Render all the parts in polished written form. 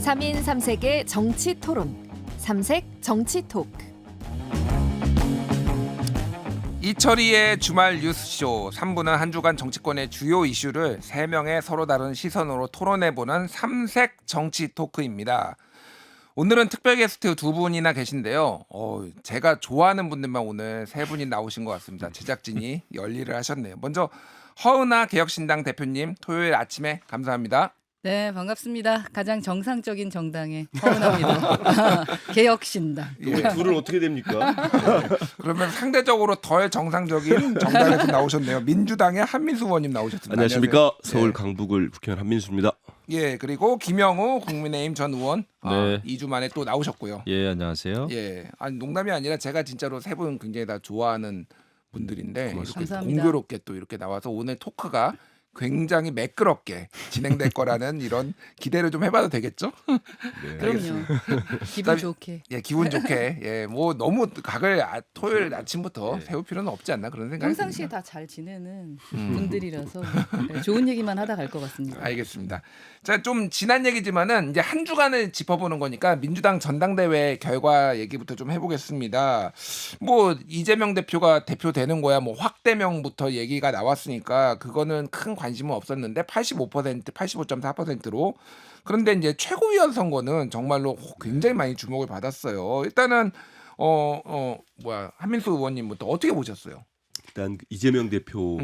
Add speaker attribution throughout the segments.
Speaker 1: 3인 3색의 정치 토론, 삼색 정치 토크.
Speaker 2: 이철희의 주말 뉴스쇼 3부는 한 주간 정치권의 주요 이슈를 3명의 서로 다른 시선으로 토론해보는 삼색 정치 토크입니다. 오늘은 특별 게스트 2분이나 계신데요. 제가 좋아하는 분들만 오늘 3분이 나오신 것 같습니다. 제작진이 열일을 하셨네요. 먼저 허은하 개혁신당 대표님, 토요일 아침에 감사합니다.
Speaker 3: 네, 반갑습니다. 가장 정상적인 정당의 허은하입니다. 개혁신당.
Speaker 4: 둘은 어떻게 됩니까?
Speaker 2: 그러면 상대적으로 덜 정상적인 정당에서 나오셨네요. 민주당의 한민수 의원님 나오셨습니다.
Speaker 4: 안녕하십니까.
Speaker 2: 안녕하세요.
Speaker 4: 서울 강북을 국회의원 한민수입니다.
Speaker 2: 예, 그리고 김영우 국민의힘 전 의원
Speaker 5: 네.
Speaker 2: 2주 만에 또 나오셨고요.
Speaker 5: 예, 안녕하세요.
Speaker 2: 예, 아니 농담이 아니라 제가 진짜로 세 분 굉장히 다 좋아하는 분들인데 이렇게
Speaker 3: 감사합니다.
Speaker 2: 공교롭게 또 이렇게 나와서 오늘 토크가 굉장히 매끄럽게 진행될 거라는 이런 기대를 좀 해봐도 되겠죠?
Speaker 3: 그럼요. 기분 좋게.
Speaker 2: 예, 기분 좋게. 예, 뭐 너무 각을 토요일 아침부터 세울 필요는 없지 않나 그런 생각이
Speaker 3: 평상시에
Speaker 2: 듭니다.
Speaker 3: 다 잘 지내는 분들이라서 네, 좋은 얘기만 하다 갈 것 같습니다.
Speaker 2: 알겠습니다. 자, 좀 지난 얘기지만은 이제 한 주간을 짚어보는 거니까 민주당 전당대회 결과 얘기부터 좀 해보겠습니다. 뭐 이재명 대표가 대표되는 거야 뭐 확대명부터 얘기가 나왔으니까 그거는 큰 관심은 없었는데 85%, 85.4%로 그런데 이제 최고위원 선거는 정말로 굉장히 많이 주목을 받았어요. 일단은 한민수 의원님부터 어떻게 보셨어요?
Speaker 4: 일단 이재명 대표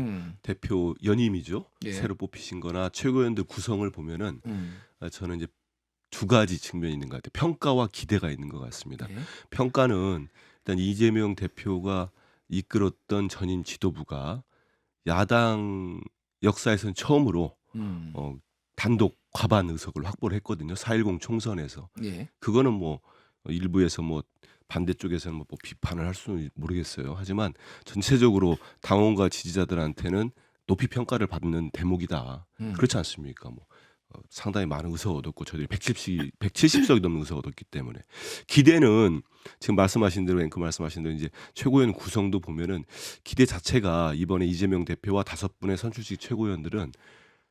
Speaker 4: 연임이죠.
Speaker 2: 예.
Speaker 4: 새로 뽑히신거나 최고위원들 구성을 보면은 저는 이제 두 가지 측면이 있는 것 같아요. 평가와 기대가 있는 것 같습니다.
Speaker 2: 예.
Speaker 4: 평가는 일단 이재명 대표가 이끌었던 전임 지도부가 야당 역사에서는 처음으로 단독 과반 의석을 확보를 했거든요. 4.10 총선에서.
Speaker 2: 예.
Speaker 4: 그거는 뭐 일부에서 뭐 반대쪽에서는 뭐 비판을 할 수는 모르겠어요. 하지만 전체적으로 당원과 지지자들한테는 높이 평가를 받는 대목이다. 그렇지 않습니까? 뭐 상당히 많은 의석을 얻었고 저희들이 170석이 넘는 의석을 얻었기 때문에 기대는 지금 말씀하신 대로 앵커 말씀하신 대로 이제 최고위원 구성도 보면은 기대 자체가 이번에 이재명 대표와 5분의 선출직 최고위원들은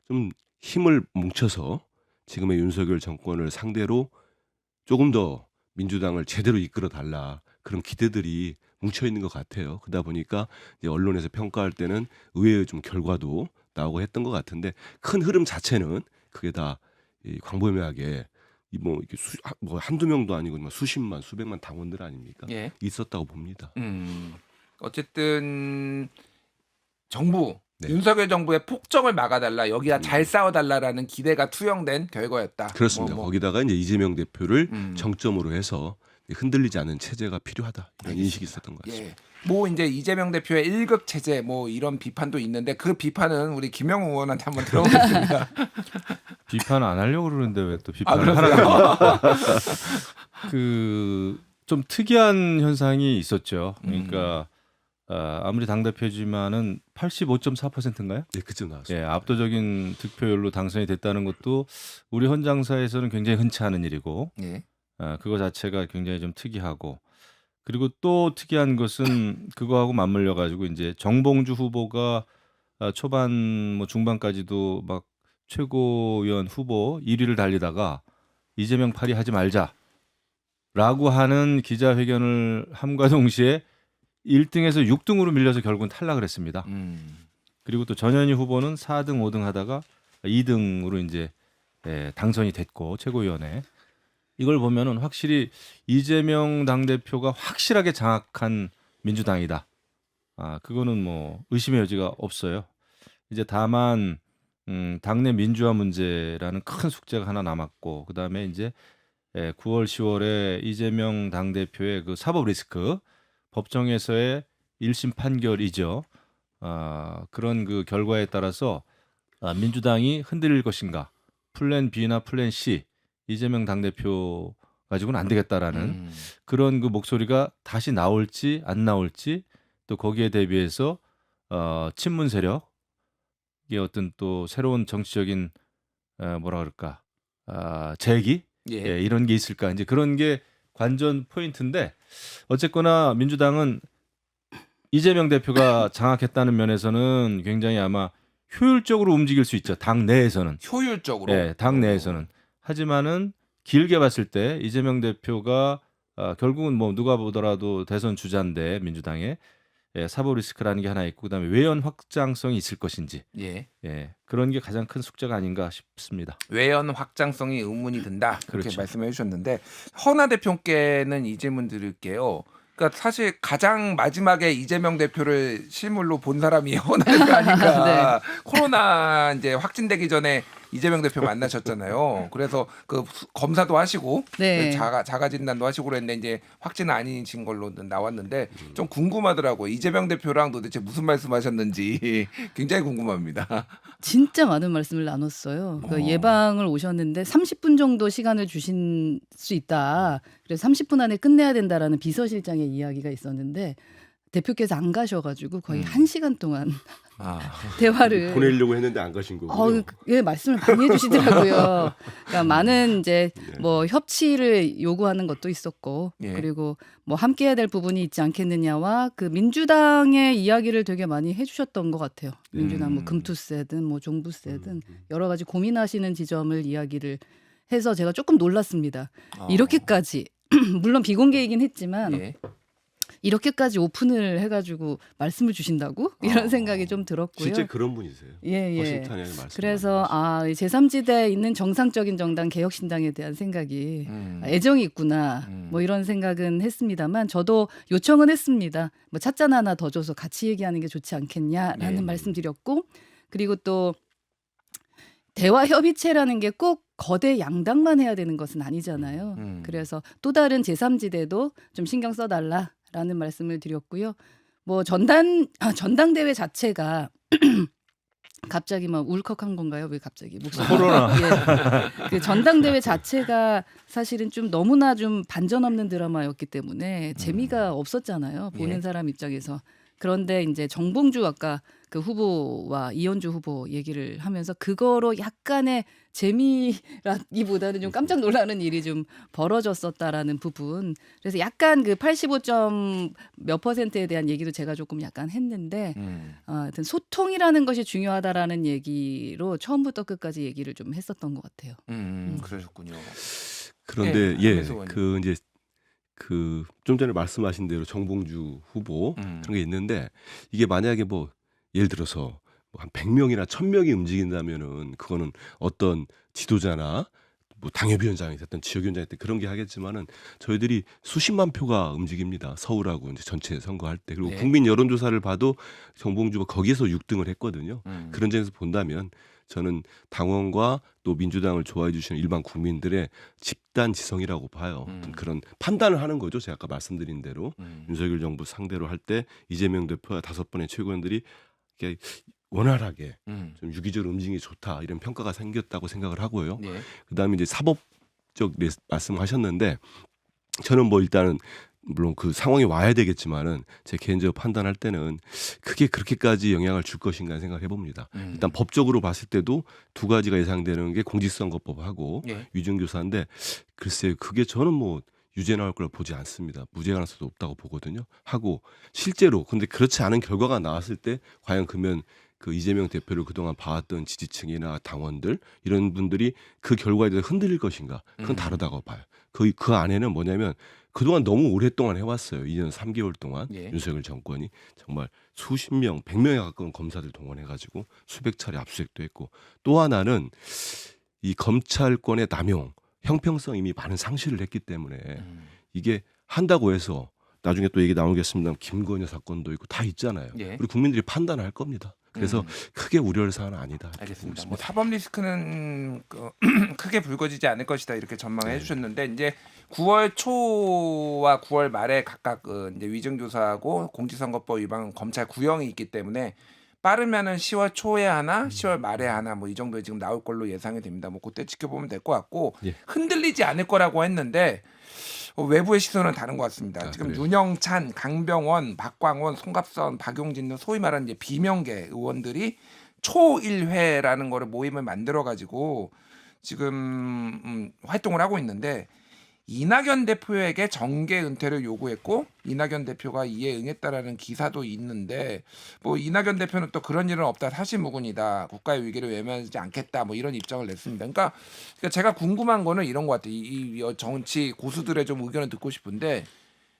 Speaker 4: 좀 힘을 뭉쳐서 지금의 윤석열 정권을 상대로 조금 더 민주당을 제대로 이끌어 달라 그런 기대들이 뭉쳐 있는 것 같아요. 그러다 보니까 이제 언론에서 평가할 때는 의외의 좀 결과도 나오고 했던 것 같은데 큰 흐름 자체는 그게 다 광범위하게 뭐 이게 뭐 한두 명도 아니고 뭐 수십만 수백만 당원들 아닙니까?
Speaker 2: 예.
Speaker 4: 있었다고 봅니다.
Speaker 2: 어쨌든 정부
Speaker 4: 네.
Speaker 2: 윤석열 정부의 폭정을 막아달라 여기가 잘 싸워달라라는 기대가 투영된 결과였다.
Speaker 4: 그렇습니다. 거기다가 이제 이재명 대표를
Speaker 2: 음.
Speaker 4: 정점으로 해서 흔들리지 않은 체제가 필요하다 이런 인식이 있었던 것 같습니다.
Speaker 2: 예. 뭐 이제 이재명 대표의 1급 체제 뭐 이런 비판도 있는데 그 비판은 우리 김영우 의원한테 한번 들어보겠습니다.
Speaker 5: 비판 안 하려고 그러는데 왜 또 비판을
Speaker 2: 그러세요?
Speaker 5: 하라고? 좀 특이한 현상이 있었죠. 그러니까 아무리 당 대표지만은 85.4%인가요?
Speaker 4: 네, 그쯤 나왔습니다.
Speaker 5: 예, 압도적인 득표율로 당선이 됐다는 것도 우리 헌장사에서는 굉장히 흔치 않은 일이고,
Speaker 2: 예.
Speaker 5: 그거 자체가 굉장히 좀 특이하고, 그리고 또 특이한 것은 그거하고 맞물려 가지고 이제 정봉주 후보가 초반 뭐 중반까지도 막 최고위원 후보 1위를 달리다가 이재명 파리 하지 말자라고 하는 기자회견을 함과 동시에 1등에서 6등으로 밀려서 결국은 탈락을 했습니다. 그리고 또 전현희 후보는 4등, 5등 하다가 2등으로 이제 당선이 됐고 최고위원회. 이걸 보면은 확실히 이재명 당대표가 확실하게 장악한 민주당이다. 그거는 뭐 의심의 여지가 없어요. 이제 다만 당내 민주화 문제라는 큰 숙제가 하나 남았고 그다음에 이제 9월, 10월에 이재명 당대표의 그 사법 리스크 법정에서의 1심 판결이죠. 그런 그 결과에 따라서 민주당이 흔들릴 것인가? 플랜 B나 플랜 C 이재명 당대표 가지고는 안 되겠다라는 그런 그 목소리가 다시 나올지 안 나올지 또 거기에 대비해서 친문 세력의 어떤 또 새로운 정치적인 뭐라 그럴까 재기
Speaker 2: 예.
Speaker 5: 이런 게 있을까 이제 그런 게 관전 포인트인데 어쨌거나 민주당은 이재명 대표가 장악했다는 면에서는 굉장히 아마 효율적으로 움직일 수 있죠. 당 내에서는.
Speaker 2: 효율적으로.
Speaker 5: 네, 당 내에서는. 하지만은 길게 봤을 때 이재명 대표가 결국은 뭐 누가 보더라도 대선 주자인데 민주당의 사법 리스크라는 게 하나 있고 그다음에 외연 확장성이 있을 것인지
Speaker 2: 예.
Speaker 5: 그런 게 가장 큰 숙제가 아닌가 싶습니다.
Speaker 2: 외연 확장성이 의문이 든다. 그렇게
Speaker 5: 그렇죠.
Speaker 2: 말씀해 주셨는데 허나 대표께는 이 질문 드릴게요. 그러니까 사실 가장 마지막에 이재명 대표를 실물로 본 사람이 허나 대표 아닌가. 코로나 이제 확진되기 전에 이재명 대표 만나셨잖아요. 그래서 그 검사도 하시고
Speaker 3: 네.
Speaker 2: 자가 진단도 하시고 그랬는데 이제 확진은 아니신 걸로 나왔는데 좀 궁금하더라고요. 이재명 대표랑 도대체 무슨 말씀하셨는지 굉장히 궁금합니다.
Speaker 3: 진짜 많은 말씀을 나눴어요. 그 예방을 오셨는데 30분 정도 시간을 주신 수 있다. 그래서 30분 안에 끝내야 된다라는 비서실장의 이야기가 있었는데 대표께서 안 가셔가지고 거의 1시간 동안 대화를
Speaker 4: 보내려고 했는데 안 가신 거고요.
Speaker 3: 예, 말씀을 많이 해주시더라고요. 그러니까 많은 이제 뭐 협치를 요구하는 것도 있었고,
Speaker 2: 예.
Speaker 3: 그리고 뭐 함께해야 될 부분이 있지 않겠느냐와 그 민주당의 이야기를 되게 많이 해주셨던 것 같아요. 민주당 뭐 금투세든 뭐 종부세든 여러 가지 고민하시는 지점을 이야기를 해서 제가 조금 놀랐습니다. 이렇게까지 물론 비공개이긴 했지만.
Speaker 2: 예.
Speaker 3: 이렇게까지 오픈을 해가지고 말씀을 주신다고 이런 생각이 좀 들었고요.
Speaker 4: 진짜 그런 분이세요.
Speaker 3: 예.
Speaker 4: 허심탄회하게 말씀.
Speaker 3: 그래서 제3지대에 있는 정상적인 정당 개혁신당에 대한 생각이 애정이 있구나 뭐 이런 생각은 했습니다만 저도 요청은 했습니다. 뭐 찻잔 하나 더 줘서 같이 얘기하는 게 좋지 않겠냐라는 말씀드렸고 그리고 또 대화 협의체라는 게 꼭 거대 양당만 해야 되는 것은 아니잖아요. 그래서 또 다른 제3지대도 좀 신경 써달라. 라는 말씀을 드렸고요. 뭐 전당대회 자체가 갑자기 막 울컥한 건가요? 왜 갑자기 목소리?
Speaker 5: 코로나.
Speaker 3: 예. 그 전당대회 자체가 사실은 좀 너무나 좀 반전 없는 드라마였기 때문에 재미가 없었잖아요. 보는
Speaker 2: 예. 사람
Speaker 3: 사람 입장에서. 그런데 이제 정봉주 아까 그 후보와 이현주 후보 얘기를 하면서 그거로 약간의 재미라기보다는 좀 깜짝 놀라는 일이 좀 벌어졌었다라는 부분. 그래서 약간 그 85점 몇 %에 대한 얘기도 제가 조금 약간 했는데 하여튼 소통이라는 것이 중요하다라는 얘기로 처음부터 끝까지 얘기를 좀 했었던 것 같아요.
Speaker 2: 그러셨군요.
Speaker 4: 그런데
Speaker 2: 네, 한혜수 의원님.
Speaker 4: 그 이제 그 좀 전에 말씀하신 대로 정봉주 후보 그런 게 있는데 이게 만약에 뭐 예를 들어서 뭐 한 100명이나 1000명이 움직인다면은 그거는 어떤 지도자나 뭐 당협위원장이 됐든 지역위원장이 됐든 그런 게 하겠지만은 저희들이 수십만 표가 움직입니다. 서울하고 이제 전체 선거할 때 그리고
Speaker 2: 네.
Speaker 4: 국민 여론조사를 봐도 정봉주가 거기에서 6등을 했거든요. 그런 점에서 본다면 저는 당원과 또 민주당을 좋아해 주시는 일반 국민들의 집단 지성이라고 봐요. 그런 판단을 하는 거죠. 제가 아까 말씀드린 대로 윤석열 정부 상대로 할 때 이재명 대표와 5번의 최고위원들이 이렇게 원활하게 좀 유기적으로 움직임이 좋다 이런 평가가 생겼다고 생각을 하고요.
Speaker 2: 예.
Speaker 4: 그다음에 이제 사법적 말씀하셨는데 저는 뭐 일단은 물론 그 상황이 와야 되겠지만은 제 개인적으로 판단할 때는 크게 그렇게까지 영향을 줄 것인가 생각을 해봅니다. 일단 법적으로 봤을 때도 두 가지가 예상되는 게 공직선거법하고
Speaker 2: 예.
Speaker 4: 위증교사인데 글쎄요 그게 저는 뭐 유죄 나올 걸 보지 않습니다. 무죄 가능성도 없다고 보거든요. 하고 실제로 근데 그렇지 않은 결과가 나왔을 때 과연 그러면 그 이재명 대표를 그동안 봐왔던 지지층이나 당원들 이런 분들이 그 결과에 대해서 흔들릴 것인가 그건 다르다고 봐요. 그 안에는 뭐냐면 그동안 너무 오랫동안 해왔어요. 2년 3개월 동안
Speaker 2: 예.
Speaker 4: 윤석열 정권이 정말 수십 명, 100명에 가까운 검사들 동원해가지고 수백 차례 압수수색도 했고 또 하나는 이 검찰권의 남용, 형평성 이미 많은 상실을 했기 때문에 이게 한다고 해서 나중에 또 얘기 나오겠습니다만 김건희 사건도 있고 다 있잖아요.
Speaker 2: 예.
Speaker 4: 우리 국민들이 판단할 겁니다. 그래서 크게 우려할 사안은 아니다.
Speaker 2: 알겠습니다. 뭐 사법 리스크는 크게 불거지지 않을 것이다 이렇게 전망해 주셨는데 이제 9월 초와 9월 말에 각각 이제 위증조사하고 공직선거법 위반 검찰 구형이 있기 때문에 빠르면은 10월 초에 하나, 10월 말에 하나 뭐 이 정도에 지금 나올 걸로 예상이 됩니다. 뭐 그때 지켜보면 될 것 같고
Speaker 4: 예.
Speaker 2: 흔들리지 않을 거라고 했는데 외부의 시선은 다른 것 같습니다. 지금
Speaker 4: 그래요?
Speaker 2: 윤영찬, 강병원, 박광원, 송갑선, 박용진 등 소위 말하는 이제 비명계 의원들이 초1회라는 거를 모임을 만들어 가지고 지금 활동을 하고 있는데 이낙연 대표에게 정계 은퇴를 요구했고 이낙연 대표가 이에 응했다라는 기사도 있는데 뭐 이낙연 대표는 또 그런 일은 없다 사실무근이다 국가의 위기를 외면하지 않겠다 뭐 이런 입장을 냈습니다. 그러니까 제가 궁금한 거는 이런 것 같아요. 이 정치 고수들의 좀 의견을 듣고 싶은데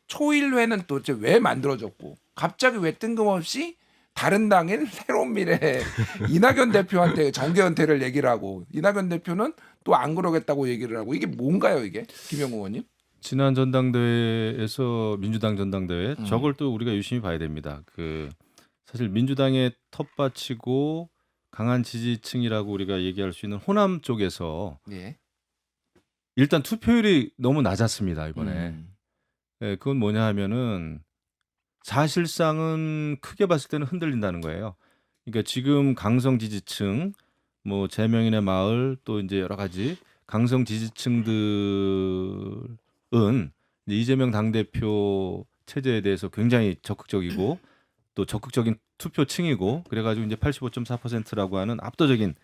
Speaker 2: 초일회는 도대체 왜 만들어졌고 갑자기 왜 뜬금없이 다른 당인 새로운 미래 이낙연 대표한테 정계 은퇴를 얘기를 하고 이낙연 대표는 또 안 그러겠다고 얘기를 하고 이게 뭔가요 이게 김영우 의원님?
Speaker 5: 지난 전당대회에서 민주당 전당대회 저걸 또 우리가 유심히 봐야 됩니다. 그 사실 민주당의 텃밭이고 강한 지지층이라고 우리가 얘기할 수 있는 호남 쪽에서
Speaker 2: 예.
Speaker 5: 일단 투표율이 너무 낮았습니다 이번에.
Speaker 2: 음.
Speaker 5: 예, 그건 뭐냐 하면은 사실상은 크게 봤을 때는 흔들린다는 거예요. 그러니까 지금 강성 지지층, 뭐 재명인의 마을 또 이제 여러 가지 강성 지지층들은 이제 이재명 당대표 체제에 대해서 굉장히 적극적이고 또 적극적인 투표층이고 그래가지고 이제 85.4%라고 하는 압도적인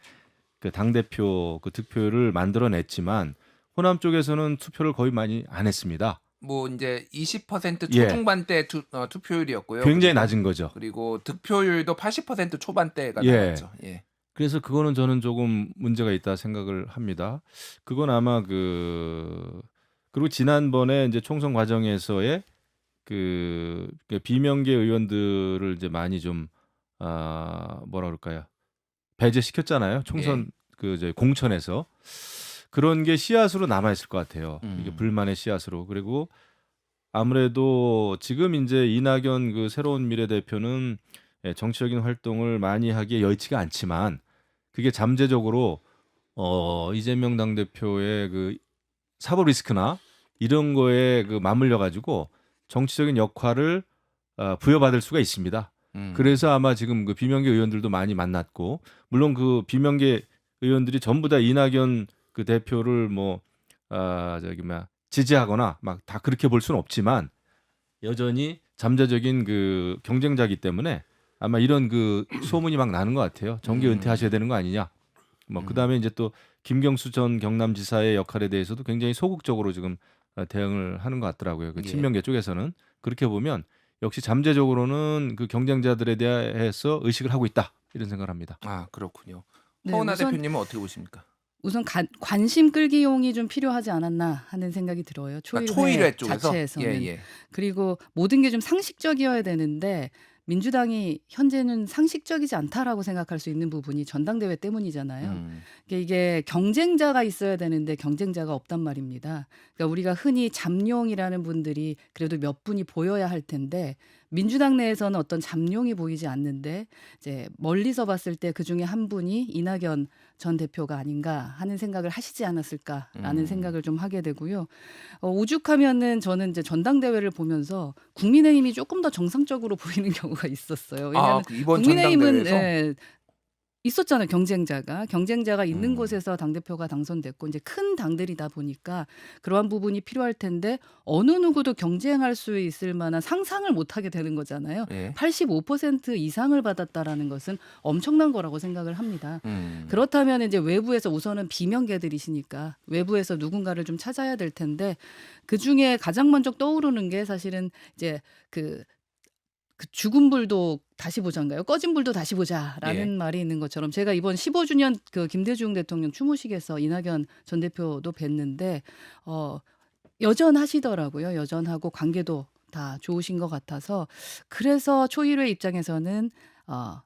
Speaker 5: 그 당대표 그 득표율을 만들어냈지만 호남 쪽에서는 투표를 거의 많이 안 했습니다.
Speaker 2: 뭐 이제 20%
Speaker 5: 예.
Speaker 2: 초중반대 투표율이었고요.
Speaker 5: 굉장히
Speaker 2: 그리고-
Speaker 5: 낮은 거죠.
Speaker 2: 그리고 득표율도 80% 초반대가
Speaker 5: 예.
Speaker 2: 나왔죠. 예.
Speaker 5: 그래서 그거는 저는 조금 문제가 있다 생각을 합니다. 그건 아마 그리고 지난번에 이제 총선 과정에서의 그 비명계 의원들을 이제 많이 좀 뭐라 그럴까요? 배제시켰잖아요. 총선 그 이제 공천에서 그런 게 씨앗으로 남아 있을 것 같아요. 이게 불만의 씨앗으로. 그리고 아무래도 지금 이제 이낙연 그 새로운 미래 대표는 정치적인 활동을 많이 하기에 여의치가 않지만 그게 잠재적으로 이재명 당대표의 그 사법 리스크나 이런 거에 그 맞물려 가지고 정치적인 역할을 부여받을 수가 있습니다. 그래서 아마 지금 그 비명계 의원들도 많이 만났고 물론 그 비명계 의원들이 전부 다 이낙연 그 대표를 뭐 지지하거나 막 다 그렇게 볼 수는 없지만 여전히 잠재적인 그 경쟁자이기 때문에 아마 이런 그 소문이 막 나는 것 같아요. 정계 은퇴하셔야 되는 거 아니냐. 뭐 그다음에 이제 또 김경수 전 경남지사의 역할에 대해서도 굉장히 소극적으로 지금 대응을 하는 것 같더라고요. 그
Speaker 2: 예.
Speaker 5: 친명계 쪽에서는 그렇게 보면 역시 잠재적으로는 그 경쟁자들에 대해서 의식을 하고 있다 이런 생각을 합니다.
Speaker 2: 아 그렇군요.
Speaker 3: 네,
Speaker 2: 허은하
Speaker 3: 우선-
Speaker 2: 대표님은 어떻게 보십니까?
Speaker 3: 우선 관심 끌기용이 좀 필요하지 않았나 하는 생각이 들어요.
Speaker 2: 그러니까
Speaker 3: 초일회,
Speaker 2: 초일회 쪽에서
Speaker 3: 자체에서는.
Speaker 2: 예.
Speaker 3: 그리고 모든 게 좀 상식적이어야 되는데 민주당이 현재는 상식적이지 않다라고 생각할 수 있는 부분이 전당대회 때문이잖아요. 이게 경쟁자가 있어야 되는데 경쟁자가 없단 말입니다. 그러니까 우리가 흔히 잠룡이라는 분들이 그래도 몇 분이 보여야 할 텐데 민주당 내에서는 어떤 잠룡이 보이지 않는데 이제 멀리서 봤을 때 그중에 한 분이 이낙연 전 대표가 아닌가 하는 생각을 하시지 않았을까라는 생각을 좀 하게 되고요. 오죽하면은 저는 이제 전당대회를 보면서 국민의힘이 조금 더 정상적으로 보이는 경우가 있었어요. 왜냐하면
Speaker 2: 이번
Speaker 3: 국민의힘은
Speaker 2: 전당대회에서
Speaker 3: 있었잖아요. 경쟁자가 있는
Speaker 2: 음.
Speaker 3: 곳에서 당대표가 당선됐고 이제 큰 당들이다 보니까 그러한 부분이 필요할 텐데 어느 누구도 경쟁할 수 있을 만한 상상을 못하게 되는 거잖아요.
Speaker 2: 예.
Speaker 3: 85% 이상을 받았다라는 것은 엄청난 거라고 생각을 합니다. 그렇다면 이제 외부에서 우선은 비명계들이시니까 외부에서 누군가를 좀 찾아야 될 텐데 그 중에 가장 먼저 떠오르는 게 사실은 이제 그 죽은 불도 다시 보자인가요? 꺼진 불도 다시 보자라는
Speaker 2: 예.
Speaker 3: 말이 있는 것처럼 제가 이번 15주년 그 김대중 대통령 추모식에서 이낙연 전 대표도 뵀는데 여전하시더라고요. 여전하고 관계도 다 좋으신 것 같아서 그래서 초일회 입장에서는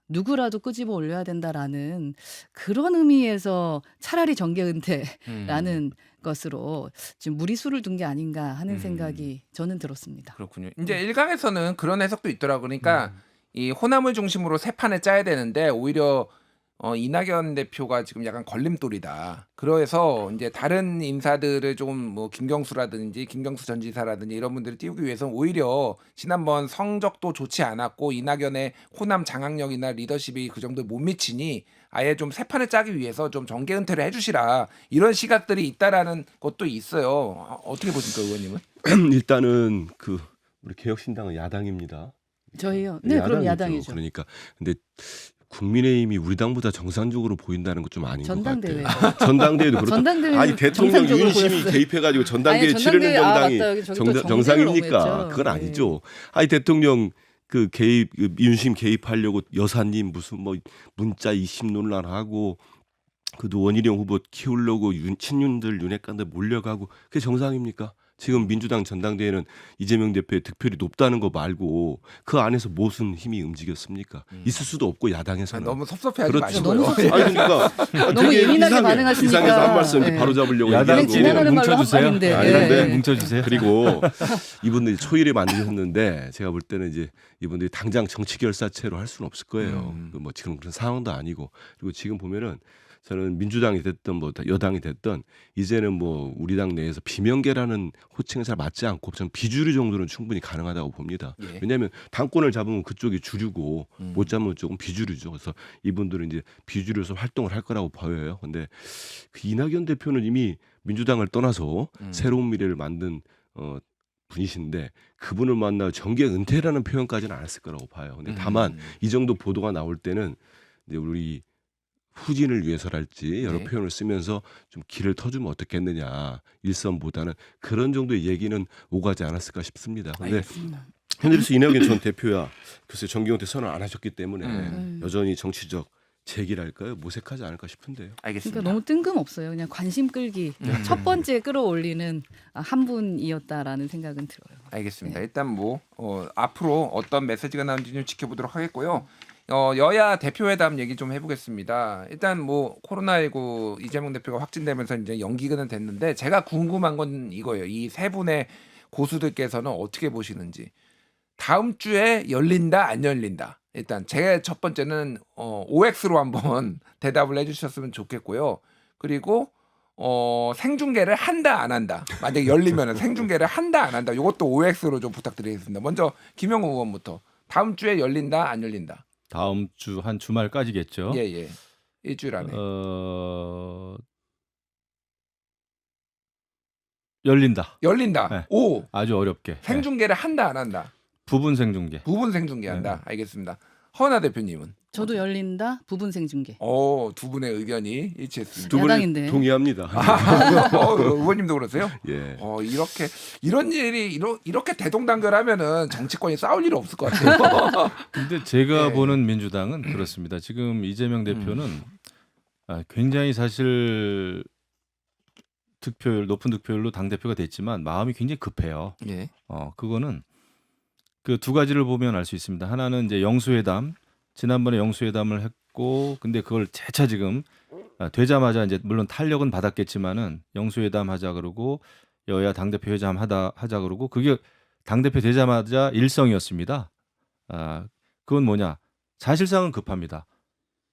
Speaker 3: 누구라도 끄집어 올려야 된다라는 그런 의미에서 차라리 정계 은퇴라는 것으로 지금 무리수를 둔 게 아닌가 하는 생각이 저는 들었습니다.
Speaker 2: 그렇군요. 이제 일각에서는 그런 해석도 있더라고. 그러니까 이 호남을 중심으로 새 판을 짜야 되는데 오히려 이낙연 대표가 지금 약간 걸림돌이다. 그래서 이제 다른 인사들을 조금 뭐 김경수라든지 김경수 전 지사라든지 이런 분들을 띄우기 위해서는 오히려 지난번 성적도 좋지 않았고 이낙연의 호남 장악력이나 리더십이 그 정도에 못 미치니 아예 좀 새 판을 짜기 위해서 좀 정계 은퇴를 해주시라 이런 시각들이 있다라는 것도 있어요. 어떻게 보십니까, 의원님은?
Speaker 4: 일단은 그 우리 개혁신당은 야당입니다.
Speaker 3: 저희요. 네, 그럼
Speaker 4: 야당이죠.
Speaker 3: 야당이죠.
Speaker 4: 그러니까 근데 국민의힘이 우리 당보다 정상적으로 보인다는 것 좀 아닌 것
Speaker 3: 전당대회.
Speaker 4: 같아요. 전당대회도 그렇고.
Speaker 3: 전당대회는
Speaker 4: 아니 대통령
Speaker 3: 정상적으로
Speaker 4: 윤심이
Speaker 3: 보였어요.
Speaker 4: 개입해가지고 전당대회
Speaker 3: 아니,
Speaker 4: 치르는
Speaker 3: 전당대회,
Speaker 4: 정당이
Speaker 3: 맞다. 여기 저기 또 정쟁을
Speaker 4: 정상입니까?
Speaker 3: 너무했죠.
Speaker 4: 그건
Speaker 3: 네.
Speaker 4: 아니죠. 아니 대통령 그 개입 윤심 개입하려고 여사님 무슨 뭐 문자 이심 논란하고 그 원희룡 후보 키우려고 친윤들 윤핵관들 몰려가고 그게 정상입니까? 지금 민주당 전당대회는 이재명 대표의 득표율이 높다는 거 말고 그 안에서 무슨 힘이 움직였습니까? 있을 수도 없고 야당에서는.
Speaker 2: 너무 섭섭해하지
Speaker 4: 그렇죠.
Speaker 2: 마시고요.
Speaker 3: 너무 섭섭해요.
Speaker 4: 아니 그러니까
Speaker 3: 너무
Speaker 4: 되게
Speaker 3: 예민하게
Speaker 4: 이상해.
Speaker 3: 반응하시니까.
Speaker 4: 이상해서 한 말씀
Speaker 3: 네.
Speaker 4: 바로 잡으려고
Speaker 5: 야당
Speaker 3: 그냥 지나가는 말로
Speaker 5: 뭉쳐주세요.
Speaker 3: 합방인데.
Speaker 4: 아니,
Speaker 3: 예.
Speaker 4: 근데
Speaker 5: 뭉쳐주세요.
Speaker 4: 그리고 이분들이 초일에 만드셨는데 제가 볼 때는 이제 이분들이 당장 정치 결사체로 할 수는 없을 거예요. 뭐 지금 그런 상황도 아니고 그리고 지금 보면은 저는 민주당이 됐든 뭐 여당이 됐든 이제는 뭐 우리 당 내에서 비명계라는 호칭은 잘 맞지 않고 저는 비주류 정도는 충분히 가능하다고 봅니다.
Speaker 2: 예.
Speaker 4: 왜냐하면 당권을 잡으면 그쪽이 주류고 못 잡으면 조금 비주류죠. 그래서 이분들은 이제 비주류에서 활동을 할 거라고 보여요. 근데 그 이낙연 대표는 이미 민주당을 떠나서 새로운 미래를 만든 분이신데 그분을 만나 정계 은퇴라는 표현까지는 안 했을 거라고 봐요. 근데 다만 이 정도 보도가 나올 때는 이제 우리 후진을 위해서랄지 여러
Speaker 2: 네.
Speaker 4: 표현을 쓰면서 좀 길을 터주면 어떻겠느냐 일선보다는 그런 정도의 얘기는 오가지 않았을까 싶습니다. 근데
Speaker 3: 알겠습니다.
Speaker 4: 현재로서 이낙연 전 대표야 글쎄 정기훈퇴 선언 안 하셨기 때문에
Speaker 2: 음.
Speaker 4: 여전히 정치적 재기랄까요 모색하지 않을까 싶은데요.
Speaker 2: 알겠습니다.
Speaker 3: 그러니까 너무 뜬금없어요. 그냥 관심 끌기. 첫 번째 끌어올리는 한 분이었다라는 생각은 들어요.
Speaker 2: 알겠습니다. 일단 뭐 앞으로 어떤 메시지가 나오는지 좀 지켜보도록 하겠고요. 여야 대표회담 얘기 좀 해보겠습니다. 일단 뭐 코로나19 이재명 대표가 확진되면서 이제 연기는 됐는데 제가 궁금한 건 이거예요. 이 세 분의 고수들께서는 어떻게 보시는지. 다음 주에 열린다 안 열린다. 일단 제 첫 번째는 OX로 한번 대답을 해주셨으면 좋겠고요. 그리고 생중계를 한다 안 한다. 만약에 열리면 생중계를 한다 안 한다. 이것도 OX로 좀 부탁드리겠습니다. 먼저 김영우 의원부터 다음 주에 열린다 안 열린다.
Speaker 5: 다음 주 한 주말까지겠죠.
Speaker 2: 예. 일주일 안에.
Speaker 5: 열린다.
Speaker 2: 열린다.
Speaker 5: 네.
Speaker 2: 오.
Speaker 5: 아주 어렵게.
Speaker 2: 생중계를 한다 안 한다.
Speaker 5: 부분 생중계.
Speaker 2: 부분 생중계한다. 알겠습니다. 허은하 대표님은
Speaker 3: 저도 열린다. 부분 생중계.
Speaker 2: 두 분의 의견이 일치했습니다.
Speaker 4: 두 분이
Speaker 3: 야당인데.
Speaker 4: 동의합니다.
Speaker 2: 의원님도 그러세요?
Speaker 4: 예.
Speaker 2: 이렇게 이런 일이 이렇게 대동단결하면은 정치권이 싸울 일이 없을 것 같아요.
Speaker 5: 근데 제가
Speaker 2: 예.
Speaker 5: 보는 민주당은 그렇습니다. 지금 이재명 대표는 굉장히 사실 높은 득표율로 당 대표가 됐지만 마음이 굉장히 급해요.
Speaker 2: 예.
Speaker 5: 그거는 그 두 가지를 보면 알 수 있습니다. 하나는 이제 영수회담, 지난번에 영수회담을 했고, 근데 그걸 재차 지금 되자마자 이제 물론 탄력은 받았겠지만은 영수회담 하자 그러고 여야 당 대표 회담 하자 그러고 그게 당 대표 되자마자 일성이었습니다. 그건 뭐냐? 사실상은 급합니다.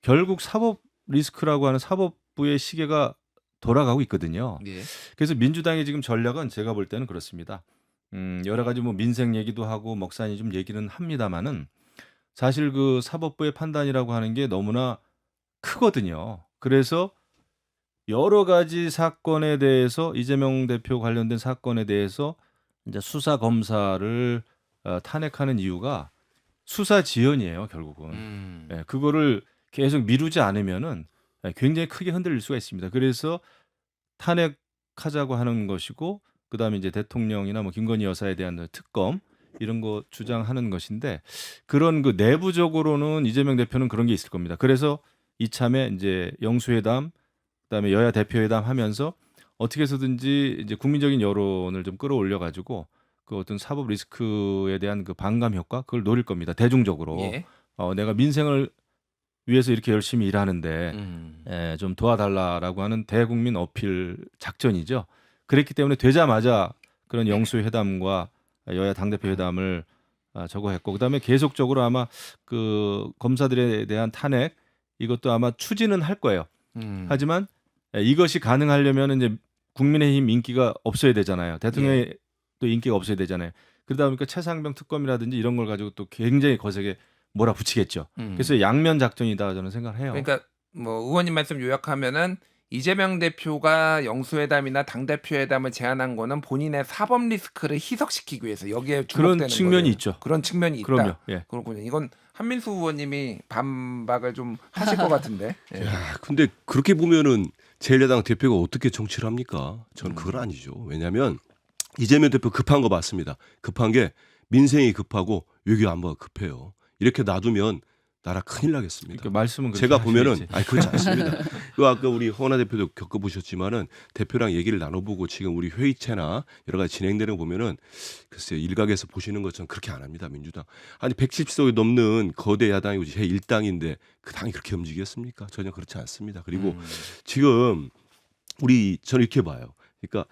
Speaker 5: 결국 사법 리스크라고 하는 사법부의 시계가 돌아가고 있거든요.
Speaker 2: 예.
Speaker 5: 그래서 민주당의 지금 전략은 제가 볼 때는 그렇습니다. 여러 가지 뭐 민생 얘기도 하고 먹사니 좀 얘기는 합니다만은 사실 그 사법부의 판단이라고 하는 게 너무나 크거든요. 그래서 여러 가지 사건에 대해서 이재명 대표 관련된 사건에 대해서 이제 수사 검사를 탄핵하는 이유가 수사 지연이에요, 결국은. 예, 그거를 계속 미루지 않으면은 굉장히 크게 흔들릴 수가 있습니다. 그래서 탄핵하자고 하는 것이고 그다음에 이제 대통령이나 뭐 김건희 여사에 대한 특검 이런 거 주장하는 것인데 그런 그 내부적으로는 이재명 대표는 그런 게 있을 겁니다. 그래서 이참에 이제 영수회담 그다음에 여야 대표회담 하면서 어떻게 해서든지 이제 국민적인 여론을 좀 끌어올려 가지고 그 어떤 사법 리스크에 대한 그 반감 효과 그걸 노릴 겁니다. 대중적으로.
Speaker 2: 예.
Speaker 5: 내가 민생을 위해서 이렇게 열심히 일하는데 좀 도와달라라고 하는 대국민 어필 작전이죠. 그랬기 때문에 되자마자 그런 영수회담과 여야 당대표 회담을 저거 했고 그다음에 계속적으로 아마 그 검사들에 대한 탄핵 이것도 아마 추진은 할 거예요. 하지만 이것이 가능하려면 이제 국민의힘 인기가 없어야 되잖아요. 대통령의 또 인기가 없어야 되잖아요. 그러다 보니까 최상병 특검이라든지 이런 걸 가지고 또 굉장히 거세게 몰아붙이겠죠. 그래서 양면 작전이다 저는 생각을 해요.
Speaker 2: 그러니까 뭐 의원님 말씀 요약하면은 이재명 대표가 영수회담이나 당대표회담을 제안한 거는 본인의 사법 리스크를 희석시키기 위해서 여기에 주목되는
Speaker 5: 그런 측면이
Speaker 2: 거예요.
Speaker 5: 있죠.
Speaker 2: 그런 측면이 있다.
Speaker 5: 그럼요. 예.
Speaker 2: 그렇군요. 이건 한민수 의원님이 반박을 좀 하실 것 같은데. 예.
Speaker 4: 야, 근데 그렇게 보면은 제1야당 대표가 어떻게 정치를 합니까? 저는 그건 아니죠. 왜냐하면 이재명 대표 급한 거 맞습니다. 급한 게 민생이 급하고 외교 안보가 급해요. 이렇게 놔두면 나라 큰일 나겠습니다.
Speaker 5: 그러니까 말씀은 그렇게
Speaker 4: 제가 보면은
Speaker 5: 하셔야지.
Speaker 4: 아니 그렇지 않습니다. 그 아까 우리 허은하 대표도 겪어보셨지만은 대표랑 얘기를 나눠보고 지금 우리 회의체나 여러 가지 진행되는 거 보면은 글쎄요 일각에서 보시는 것처럼 그렇게 안 합니다. 민주당 아니 170석이 넘는 거대 야당이고 제 1당인데 그 당이 그렇게 움직였습니까? 전혀 그렇지 않습니다. 그리고 지금 저는 이렇게 봐요. 그러니까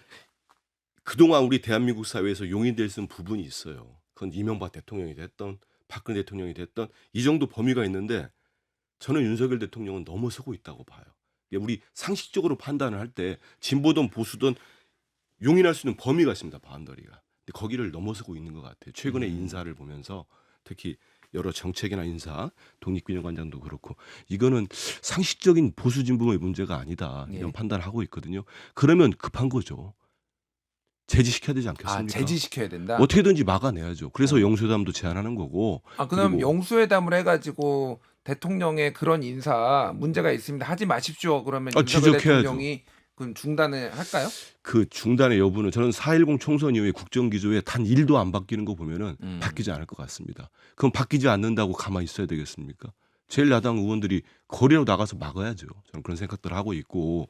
Speaker 4: 그동안 우리 대한민국 사회에서 용인될 수 있는 부분이 있어요. 그건 이명박 대통령이 됐던 박근혜 대통령이 됐던 이 정도 범위가 있는데 저는 윤석열 대통령은 넘어서고 있다고 봐요. 우리 상식적으로 판단을 할 때 진보든 보수든 용인할 수 있는 범위가 있습니다. 바운더리가. 근데 거기를 넘어서고 있는 것 같아요. 최근의 인사를 보면서 특히 여러 정책이나 인사, 독립균형관장도 그렇고 이거는 상식적인 보수 진보의 문제가 아니다. 이런
Speaker 2: 예.
Speaker 4: 판단을 하고 있거든요. 그러면 급한 거죠. 제지시켜야 되지 않겠습니까?
Speaker 2: 아, 제지시켜야 된다.
Speaker 4: 어떻게든지 막아내야죠. 그래서 영수회담도 제안하는 거고.
Speaker 2: 아, 그럼
Speaker 4: 그리고-
Speaker 2: 영수회담을 해가지고 대통령의 그런 인사 문제가 있습니다. 하지 마십시오. 그러면
Speaker 4: 아,
Speaker 2: 윤석열
Speaker 4: 지적해야죠.
Speaker 2: 대통령이 그럼 중단을 할까요?
Speaker 4: 그 중단의 여부는 저는 4.10 총선 이후에 국정기조에 단 1도 안 바뀌는 거 보면은 바뀌지 않을 것 같습니다. 그럼 바뀌지 않는다고 가만히 있어야 되겠습니까? 제1야당 의원들이 거리로 나가서 막아야죠. 저는 그런 생각들을 하고 있고.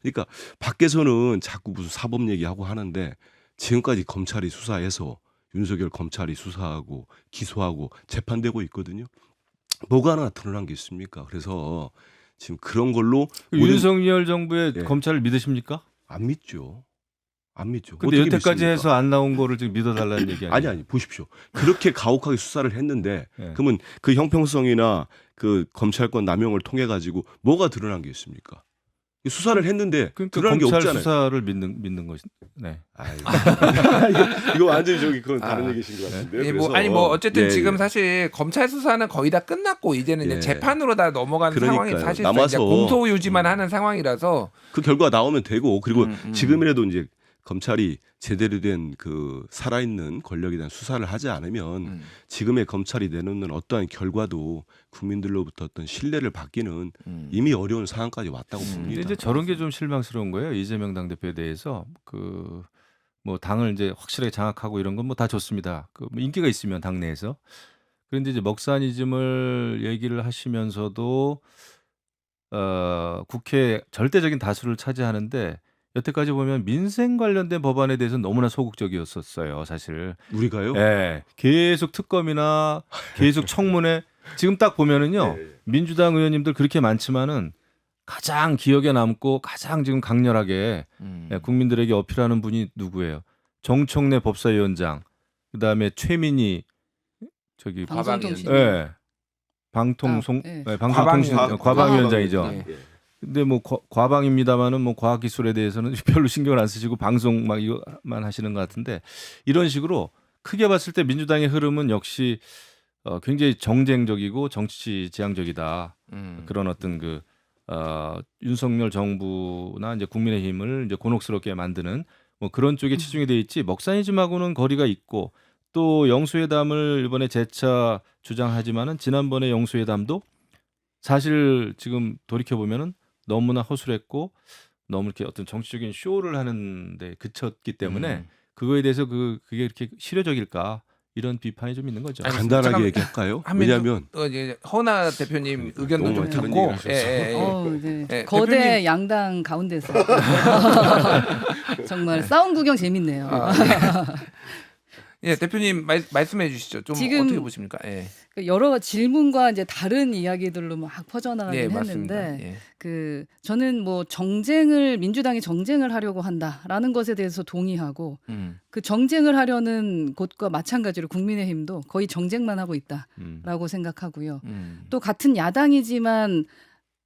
Speaker 4: 그러니까 밖에서는 자꾸 무슨 사법 얘기하고 하는데 지금까지 검찰이 수사해서 윤석열 검찰이 수사하고 기소하고 재판되고 있거든요. 뭐가 하나 드러난 게 있습니까? 그래서 지금 그런 걸로 모든-
Speaker 5: 윤석열 정부의
Speaker 4: 예.
Speaker 5: 검찰을 믿으십니까?
Speaker 4: 안 믿죠. 안 믿죠.
Speaker 5: 근데
Speaker 4: 어떻게
Speaker 5: 여태까지
Speaker 4: 믿습니까?
Speaker 5: 해서 안 나온 거를 지금 믿어달라는 얘기 아니에요?
Speaker 4: 아니 보십시오. 그렇게 가혹하게 수사를 했는데
Speaker 5: 예.
Speaker 4: 그러면 그 형평성이나 그 검찰권 남용을 통해 가지고 뭐가 드러난 게 있습니까? 수사를 했는데
Speaker 5: 그러니까
Speaker 4: 드러난 게
Speaker 5: 검찰
Speaker 4: 없잖아요.
Speaker 5: 수사를 믿는 것이. 네.
Speaker 4: 아이고. 이거 완전히 저기 그건 다른
Speaker 2: 아.
Speaker 4: 얘기신 것 같은데.
Speaker 2: 예, 뭐, 아니 뭐 어쨌든 지금 사실 검찰 수사는 거의 다 끝났고 이제는 이제
Speaker 4: 예.
Speaker 2: 재판으로 다 넘어가는 상황이
Speaker 4: 그러니까요.
Speaker 2: 사실
Speaker 4: 남아서-
Speaker 2: 이제 공소 유지만 하는 상황이라서
Speaker 4: 그 결과가 나오면 되고 그리고
Speaker 2: 음.
Speaker 4: 지금이라도 이제 검찰이 제대로 된 그 살아있는 권력에 대한 수사를 하지 않으면 지금의 검찰이 내놓는 어떠한 결과도 국민들로부터 어떤 신뢰를 받기는 이미 어려운 상황까지 왔다고
Speaker 5: 근데
Speaker 4: 봅니다.
Speaker 5: 이제 저런 게 좀 실망스러운 거예요. 이재명 당대표에 대해서 그 뭐 당을 이제 확실하게 장악하고 이런 건 뭐 다 좋습니다. 그뭐 인기가 있으면 당내에서. 그런데 이제 먹사니즘을 얘기를 하시면서도 국회 절대적인 다수를 차지하는데 여태까지 보면 민생 관련된 법안에 대해서 너무나 소극적이었었어요, 사실.
Speaker 4: 우리가요?
Speaker 5: 예. 계속 특검이나 계속 청문회 지금 딱 보면은요.
Speaker 4: 네.
Speaker 5: 민주당 의원님들 그렇게 많지만은 가장 기억에 남고 가장 지금 강렬하게 예, 국민들에게 어필하는 분이 누구예요? 정청래 법사위원장, 그다음에 최민희 저기
Speaker 3: 방송통신.
Speaker 5: 예. 방통송
Speaker 3: 아, 예.
Speaker 5: 예, 방송통신 과방위원장이죠.
Speaker 2: 예.
Speaker 5: 근데 뭐 과방입니다만은 뭐 과학 기술에 대해서는 별로 신경을 안 쓰시고 방송 막 이거만 하시는 것 같은데 이런 식으로 크게 봤을 때 민주당의 흐름은 역시 굉장히 정쟁적이고 정치 지향적이다. 그런 어떤 그 윤석열 정부나 이제 국민의힘을 이제 곤혹스럽게 만드는 뭐 그런 쪽에 치중이 돼 있지 먹사니즘하고는 거리가 있고 또 영수회담을 이번에 재차 주장하지만은 지난번에 영수회담도 사실 지금 돌이켜 보면은 너무나 허술했고 너무 이렇게 어떤 정치적인 쇼를 하는데 그쳤기 때문에 그거에 대해서 그게 이렇게 실효적일까 이런 비판이 좀 있는 거죠.
Speaker 2: 아니,
Speaker 4: 간단하게
Speaker 2: 잠깐만.
Speaker 4: 얘기할까요?
Speaker 2: 한민수-
Speaker 4: 왜냐하면
Speaker 2: 이제 허나 대표님 의견도
Speaker 4: 너무
Speaker 2: 좀
Speaker 4: 다른
Speaker 2: 듣고
Speaker 4: 얘기를 하셔서.
Speaker 3: 네.
Speaker 2: 예,
Speaker 3: 거대
Speaker 2: 대표님.
Speaker 3: 양당 가운데서 정말 싸움 구경 재밌네요.
Speaker 2: 아, 예, 대표님 말씀해 주시죠. 좀
Speaker 3: 지금-
Speaker 2: 어떻게 보십니까? 예.
Speaker 3: 여러 질문과 이제 다른 이야기들로 막 퍼져나가긴
Speaker 2: 예,
Speaker 3: 했는데
Speaker 2: 맞습니다. 예.
Speaker 3: 저는 뭐 민주당이 정쟁을 하려고 한다라는 것에 대해서 동의하고 그 정쟁을 하려는 곳과 마찬가지로 국민의힘도 거의 정쟁만 하고 있다라고 생각하고요. 또 같은 야당이지만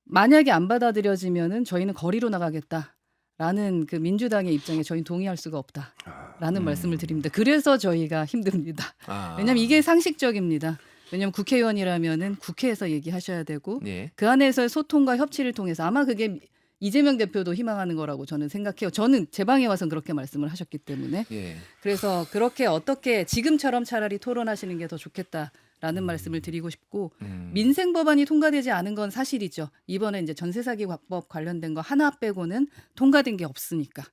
Speaker 3: 만약에 안 받아들여지면은 저희는 거리로 나가겠다라는 그 민주당의 입장에 저희는 동의할 수가 없다라는 말씀을 드립니다. 그래서 저희가 힘듭니다. 왜냐하면 이게 상식적입니다. 왜냐하면 국회의원이라면은 국회에서 얘기하셔야 되고
Speaker 2: 예.
Speaker 3: 그 안에서의 소통과 협치를 통해서 아마 그게 이재명 대표도 희망하는 거라고 저는 생각해요. 저는 제 방에 와서 그렇게 말씀을 하셨기 때문에
Speaker 2: 예.
Speaker 3: 그래서 그렇게 어떻게 지금처럼 차라리 토론하시는 게 더 좋겠다라는 라는 말씀을 드리고 싶고 민생 법안이 통과되지 않은 건 사실이죠. 이번에 이제 전세 사기 법 관련된 거 하나 빼고는 통과된 게 없으니까.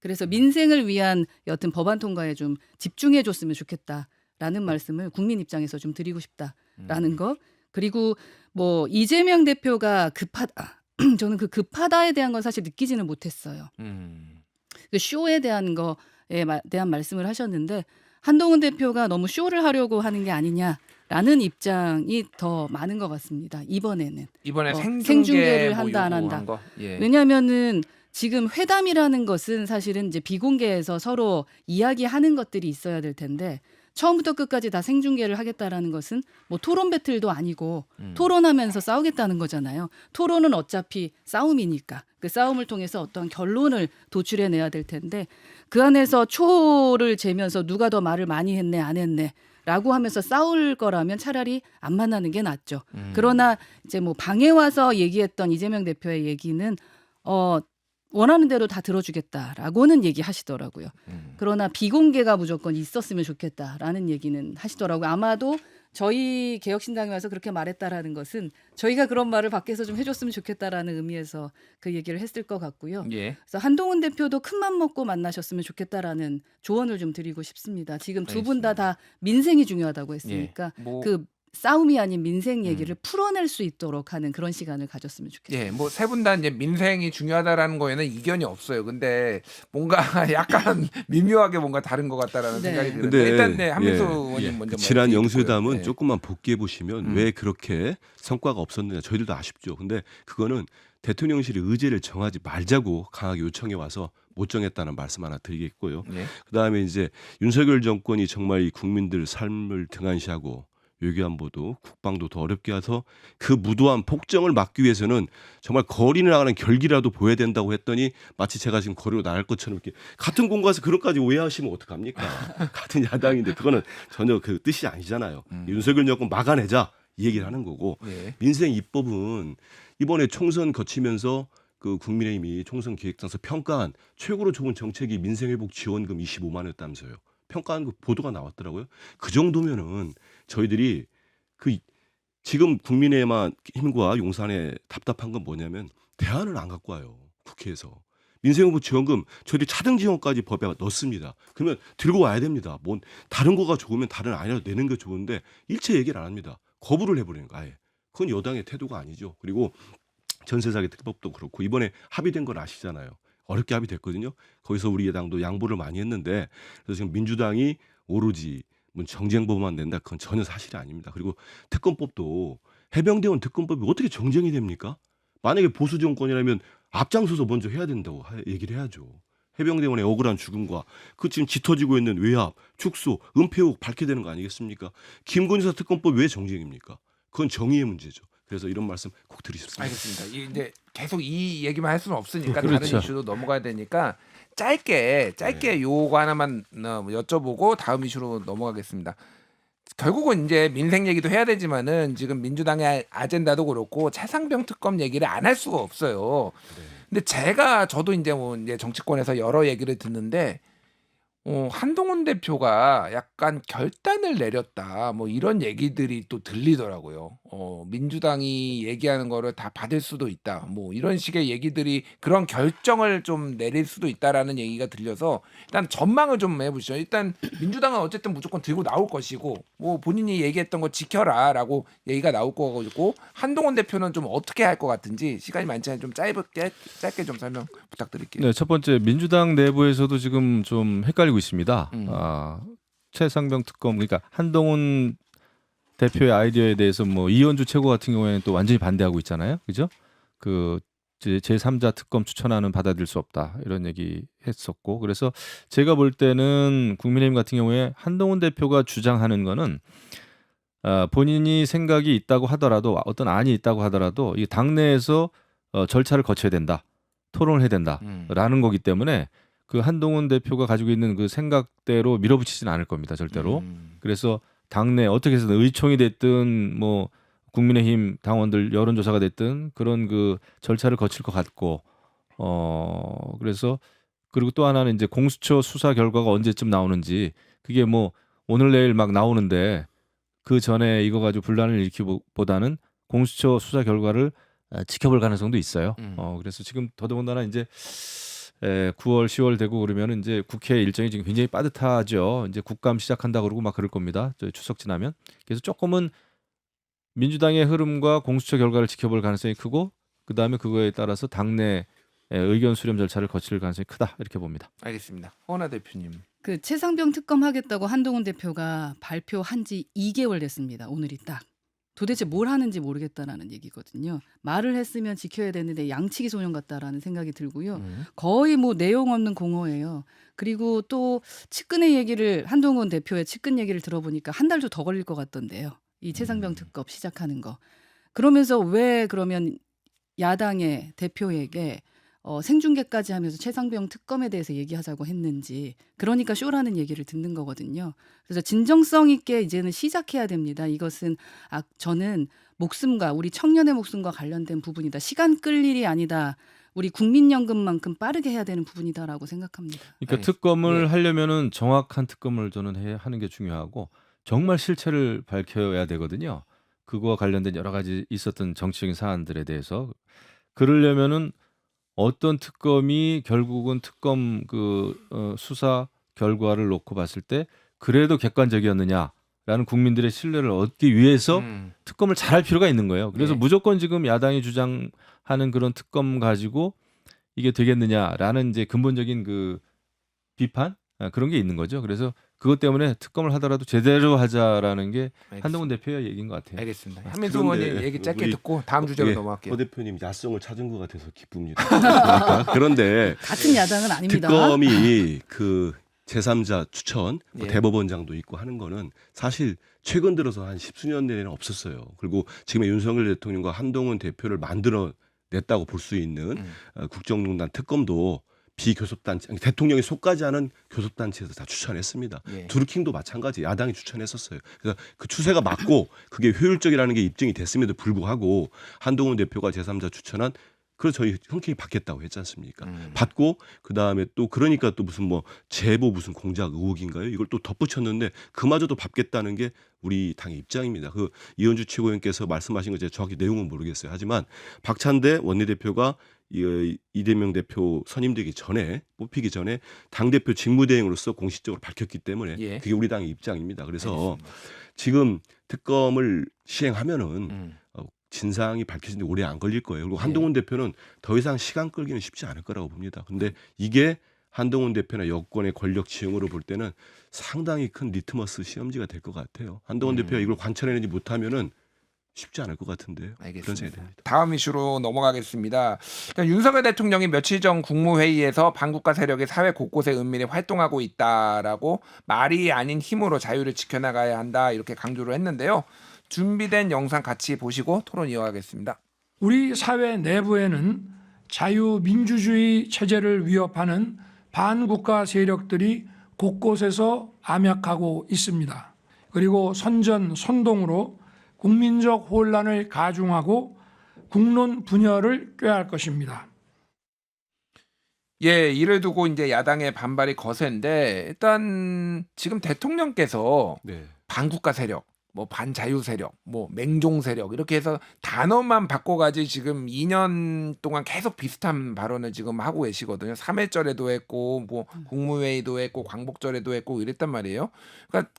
Speaker 3: 그래서 민생을 위한 여튼 법안 통과에 좀 집중해 줬으면 좋겠다라는 말씀을 국민 입장에서 좀 드리고 싶다라는 거. 그리고 뭐 이재명 대표가 급하다. 저는 그 급하다에 대한 건 사실 느끼지는 못했어요. 그 쇼에 대한 거에 대한 말씀을 하셨는데 한동훈 대표가 너무 쇼를 하려고 하는 게 아니냐라는 입장이 더 많은 것 같습니다. 이번에는
Speaker 2: 이번에
Speaker 3: 생중계를
Speaker 2: 뭐
Speaker 3: 한다 안
Speaker 2: 요구한
Speaker 3: 한다.
Speaker 2: 거? 예.
Speaker 3: 왜냐하면은 지금 회담이라는 것은 사실은 이제 비공개에서 서로 이야기하는 것들이 있어야 될 텐데 처음부터 끝까지 다 생중계를 하겠다라는 것은 뭐 토론 배틀도 아니고 토론하면서 싸우겠다는 거잖아요. 토론은 어차피 싸움이니까 그 싸움을 통해서 어떠한 결론을 도출해내야 될 텐데 그 안에서 초를 재면서 누가 더 말을 많이 했네 안 했네 라고 하면서 싸울 거라면 차라리 안 만나는 게 낫죠. 그러나 이제 뭐 방에 와서 얘기했던 이재명 대표의 얘기는 원하는 대로 다 들어주겠다라고는 얘기하시더라고요. 그러나 비공개가 무조건 있었으면 좋겠다라는 얘기는 하시더라고요. 아마도 저희 개혁신당에 와서 그렇게 말했다라는 것은 저희가 그런 말을 밖에서 좀 해줬으면 좋겠다라는 의미에서 그 얘기를 했을 것 같고요.
Speaker 2: 예.
Speaker 3: 그래서 한동훈 대표도 큰맘 먹고 만나셨으면 좋겠다라는 조언을 좀 드리고 싶습니다. 지금 두 분 다 민생이 중요하다고 했으니까
Speaker 2: 예. 뭐
Speaker 3: 그 싸움이 아닌 민생 얘기를 풀어낼 수 있도록 하는 그런 시간을 가졌으면 좋겠습니다.
Speaker 2: 예, 뭐 세 분 다 이제 민생이 중요하다라는 거에는 이견이 없어요. 근데 뭔가 약간 미묘하게 뭔가 다른 것 같다라는
Speaker 3: 네.
Speaker 2: 생각이 드는데
Speaker 4: 근데
Speaker 2: 일단 네, 한민수
Speaker 4: 예,
Speaker 2: 의원님 먼저
Speaker 4: 지난
Speaker 2: 말씀
Speaker 4: 영수회담은
Speaker 2: 듣고요. 예.
Speaker 4: 조금만 복귀해 보시면 왜 그렇게 성과가 없었느냐 저희들도 아쉽죠. 근데 그거는 대통령실이 의제를 정하지 말자고 강하게 요청해 와서 못 정했다는 말씀 하나 드리겠고요.
Speaker 2: 예.
Speaker 4: 그다음에 이제 윤석열 정권이 정말 이 국민들 삶을 등한시하고 외교안보도 국방도 더 어렵게 해서 그 무도한 폭정을 막기 위해서는 정말 거리를 나가는 결기라도 보여야 된다고 했더니 마치 제가 지금 거리로 나갈 것처럼 이렇게 같은 공간에서 그런까지 오해하시면 어떡합니까? 같은 야당인데 그거는 전혀 그 뜻이 아니잖아요. 윤석열 정권 막아내자 이 얘기를 하는 거고
Speaker 2: 예.
Speaker 4: 민생 입법은 이번에 총선 거치면서 그 국민의힘이 총선 기획단서 평가한 최고로 좋은 정책이 민생회복 지원금 25만 원이었다면서요. 평가한 그 보도가 나왔더라고요. 그 정도면은 저희들이 그 지금 국민의힘과 용산에 답답한 건 뭐냐면 대안을 안 갖고 와요. 국회에서. 민생후보 지원금 저희들이 차등 지원까지 법에 넣습니다. 그러면 들고 와야 됩니다. 뭔 다른 거가 좋으면 다른 아니라도 내는 게 좋은데 일체 얘기를 안 합니다. 거부를 해버리는 거 아예. 그건 여당의 태도가 아니죠. 그리고 전세사기 특법도 그렇고 이번에 합의된 건 아시잖아요. 어렵게 합의됐거든요. 거기서 우리 여당도 양보를 많이 했는데 그래서 지금 민주당이 오로지 정쟁법만 낸다 그건 전혀 사실이 아닙니다. 그리고 특검법도 해병대원 특검법이 어떻게 정쟁이 됩니까? 만약에 보수 정권이라면 앞장서서 먼저 해야 된다고 얘기를 해야죠. 해병대원의 억울한 죽음과 그 지금 짙어지고 있는 외압, 축소, 은폐 의혹 밝게 되는 거 아니겠습니까? 김건희 여사 특검법 왜 정쟁입니까? 그건 정의의 문제죠. 그래서 이런 말씀 꼭 드리고 싶습니다.
Speaker 2: 알겠습니다. 이제 계속 이 얘기만 할 수는 없으니까
Speaker 5: 그렇죠.
Speaker 2: 다른 이슈로 넘어가야 되니까 짧게 요거 하나만 여쭤보고 다음 이슈로 넘어가겠습니다. 결국은 이제 민생 얘기도 해야 되지만은 지금 민주당의 아젠다도 그렇고 차상병 특검 얘기를 안 할 수가 없어요. 근데 저도 이제 뭐 이제 정치권에서 여러 얘기를 듣는데 한동훈 대표가 약간 결단을 내렸다 뭐 이런 얘기들이 또 들리더라고요. 민주당이 얘기하는 거를 다 받을 수도 있다 뭐 이런 식의 얘기들이 그런 결정을 좀 내릴 수도 있다라는 얘기가 들려서 일단 전망을 좀 해보시죠. 일단 민주당은 어쨌든 무조건 들고 나올 것이고 뭐 본인이 얘기했던 거 지켜라라고 얘기가 나올 거고 한동훈 대표는 좀 어떻게 할 것 같은지 시간이 많지 않으면 좀 짧게 좀 설명 부탁드릴게요.
Speaker 5: 네, 첫 번째 민주당 내부에서도 지금 좀 헷갈리고 있습니다. 최상병 특검 그러니까 한동훈 대표의 아이디어에 대해서 뭐 이현주 최고 같은 경우에는 또 완전히 반대하고 있잖아요, 그죠? 그 제3자 특검 추천하는 받아들일 수 없다 이런 얘기 했었고 그래서 제가 볼 때는 국민의힘 같은 경우에 한동훈 대표가 주장하는 거는 본인이 생각이 있다고 하더라도 어떤 안이 있다고 하더라도 이 당내에서 절차를 거쳐야 된다, 토론을 해야 된다라는 거기 때문에 그 한동훈 대표가 가지고 있는 그 생각대로 밀어붙이지는 않을 겁니다, 절대로. 그래서 당내 어떻게 해서든 의총이 됐든 뭐 국민의힘 당원들 여론조사가 됐든 그런 그 절차를 거칠 것 같고 그래서 그리고 또 하나는 이제 공수처 수사 결과가 언제쯤 나오는지 그게 뭐 오늘 내일 막 나오는데 그 전에 이거 가지고 분란을 일으키기보다는 공수처 수사 결과를 지켜볼 가능성도 있어요. 그래서 지금 더더군다나 이제 9월, 10월 되고 그러면 이제 국회 일정이 지금 굉장히 빠듯하죠. 이제 국감 시작한다 그러고 막 그럴 겁니다. 저 추석 지나면. 그래서 조금은 민주당의 흐름과 공수처 결과를 지켜볼 가능성이 크고 그다음에 그거에 따라서 당내 의견 수렴 절차를 거칠 가능성이 크다 이렇게 봅니다.
Speaker 2: 알겠습니다. 허은하 대표님.
Speaker 3: 그 최상병 특검 하겠다고 한동훈 대표가 발표한 지 2개월 됐습니다. 오늘이 딱. 도대체 뭘 하는지 모르겠다라는 얘기거든요. 말을 했으면 지켜야 되는데 양치기 소년 같다라는 생각이 들고요. 거의 뭐 내용 없는 공허예요. 그리고 또 측근의 얘기를 한동훈 대표의 측근 얘기를 들어보니까 한 달도 더 걸릴 것 같던데요. 이 최상병 특검 시작하는 거. 그러면서 왜 그러면 야당의 대표에게 생중계까지 하면서 최상병 특검에 대해서 얘기하자고 했는지 그러니까 쇼라는 얘기를 듣는 거거든요. 그래서 진정성 있게 이제는 시작해야 됩니다. 이것은 저는 목숨과 우리 청년의 목숨과 관련된 부분이다. 시간 끌 일이 아니다. 우리 국민연금만큼 빠르게 해야 되는 부분이다라고 생각합니다.
Speaker 5: 그러니까
Speaker 2: 네.
Speaker 5: 특검을
Speaker 2: 예.
Speaker 5: 하려면은 정확한 특검을 저는 하는 게 중요하고 정말 실체를 밝혀야 되거든요. 그거와 관련된 여러 가지 있었던 정치적인 사안들에 대해서 그러려면은 어떤 특검이 결국은 특검 수사 결과를 놓고 봤을 때 그래도 객관적이었느냐라는 국민들의 신뢰를 얻기 위해서 특검을 잘할 필요가 있는 거예요. 그래서
Speaker 2: 네.
Speaker 5: 무조건 지금 야당이 주장하는 그런 특검 가지고 이게 되겠느냐라는 이제 근본적인 그 비판 그런 게 있는 거죠. 그래서 그것 때문에 특검을 하더라도 제대로 하자라는 게 한동훈 대표의 얘기인 것 같아요.
Speaker 2: 알겠습니다. 한민수
Speaker 4: 그런데
Speaker 2: 의원님 얘기 짧게
Speaker 4: 우리
Speaker 2: 듣고 다음 주제로
Speaker 4: 예,
Speaker 2: 넘어갈게요.
Speaker 4: 허 대표님 야성을 찾은 것 같아서 기쁩니다. 그런데
Speaker 3: 같은 야당은 아닙니다.
Speaker 4: 특검이 그 제3자 추천 뭐
Speaker 2: 예.
Speaker 4: 대법원장도 있고 하는 거는 사실 최근 들어서 한 10수년 내에는 없었어요. 그리고 지금의 윤석열 대통령과 한동훈 대표를 만들어 냈다고 볼 수 있는 국정농단 특검도 비교섭단체 대통령이 속하지 않은 교섭단체에서 다 추천했습니다.
Speaker 2: 예.
Speaker 4: 드루킹도 마찬가지 야당이 추천했었어요. 그래서 그 추세가 맞고 그게 효율적이라는 게 입증이 됐음에도 불구하고 한동훈 대표가 제3자 추천한 그래서 저희 흔쾌히 받겠다고 했지 않습니까? 받고 그다음에 또 그러니까 또 무슨 뭐 제보 무슨 공작 의혹인가요? 이걸 또 덧붙였는데 그마저도 받겠다는 게 우리 당의 입장입니다. 그 이현주 최고위원께서 말씀하신 거 제가 정확히 내용은 모르겠어요. 하지만 박찬대 원내대표가 이재명 대표 선임되기 전에 뽑히기 전에 당대표 직무대행으로서 공식적으로 밝혔기 때문에
Speaker 2: 예.
Speaker 4: 그게 우리 당의 입장입니다. 그래서
Speaker 2: 알겠습니다.
Speaker 4: 지금 특검을 시행하면은 진상이 밝혀지는데 오래 안 걸릴 거예요. 그리고 한동훈 대표는 더 이상 시간 끌기는 쉽지 않을 거라고 봅니다. 근데 이게 한동훈 대표나 여권의 권력 지형으로 볼 때는 상당히 큰 리트머스 시험지가 될 것 같아요. 한동훈 대표가 이걸 관철해내지 못하면은 쉽지 않을 것 같은데요. 그런 생각이
Speaker 2: 알겠습니다.
Speaker 4: 듭니다.
Speaker 2: 다음 이슈로 넘어가겠습니다. 일단 윤석열 대통령이 며칠 전 국무회의에서 반국가 세력이 사회 곳곳에 은밀히 활동하고 있다라고 말이 아닌 힘으로 자유를 지켜나가야 한다 이렇게 강조를 했는데요. 준비된 영상 같이 보시고 토론 이어가겠습니다.
Speaker 6: 우리 사회 내부에는 자유민주주의 체제를 위협하는 반국가 세력들이 곳곳에서 암약하고 있습니다. 그리고 선전선동으로 국민적 혼란을 가중하고 국론 분열을 꾀할 것입니다.
Speaker 2: 예, 이를 두고 이제 야당의 반발이 거센데 일단 지금 대통령께서
Speaker 4: 네.
Speaker 2: 반국가 세력, 뭐 반자유 세력, 뭐 맹종 세력 이렇게 해서 단어만 바꿔가지 지금 2년 동안 계속 비슷한 발언을 지금 하고 계시거든요. 3.1절에도 했고 뭐 국무회의도 했고 광복절에도 했고 이랬단 말이에요. 그러니까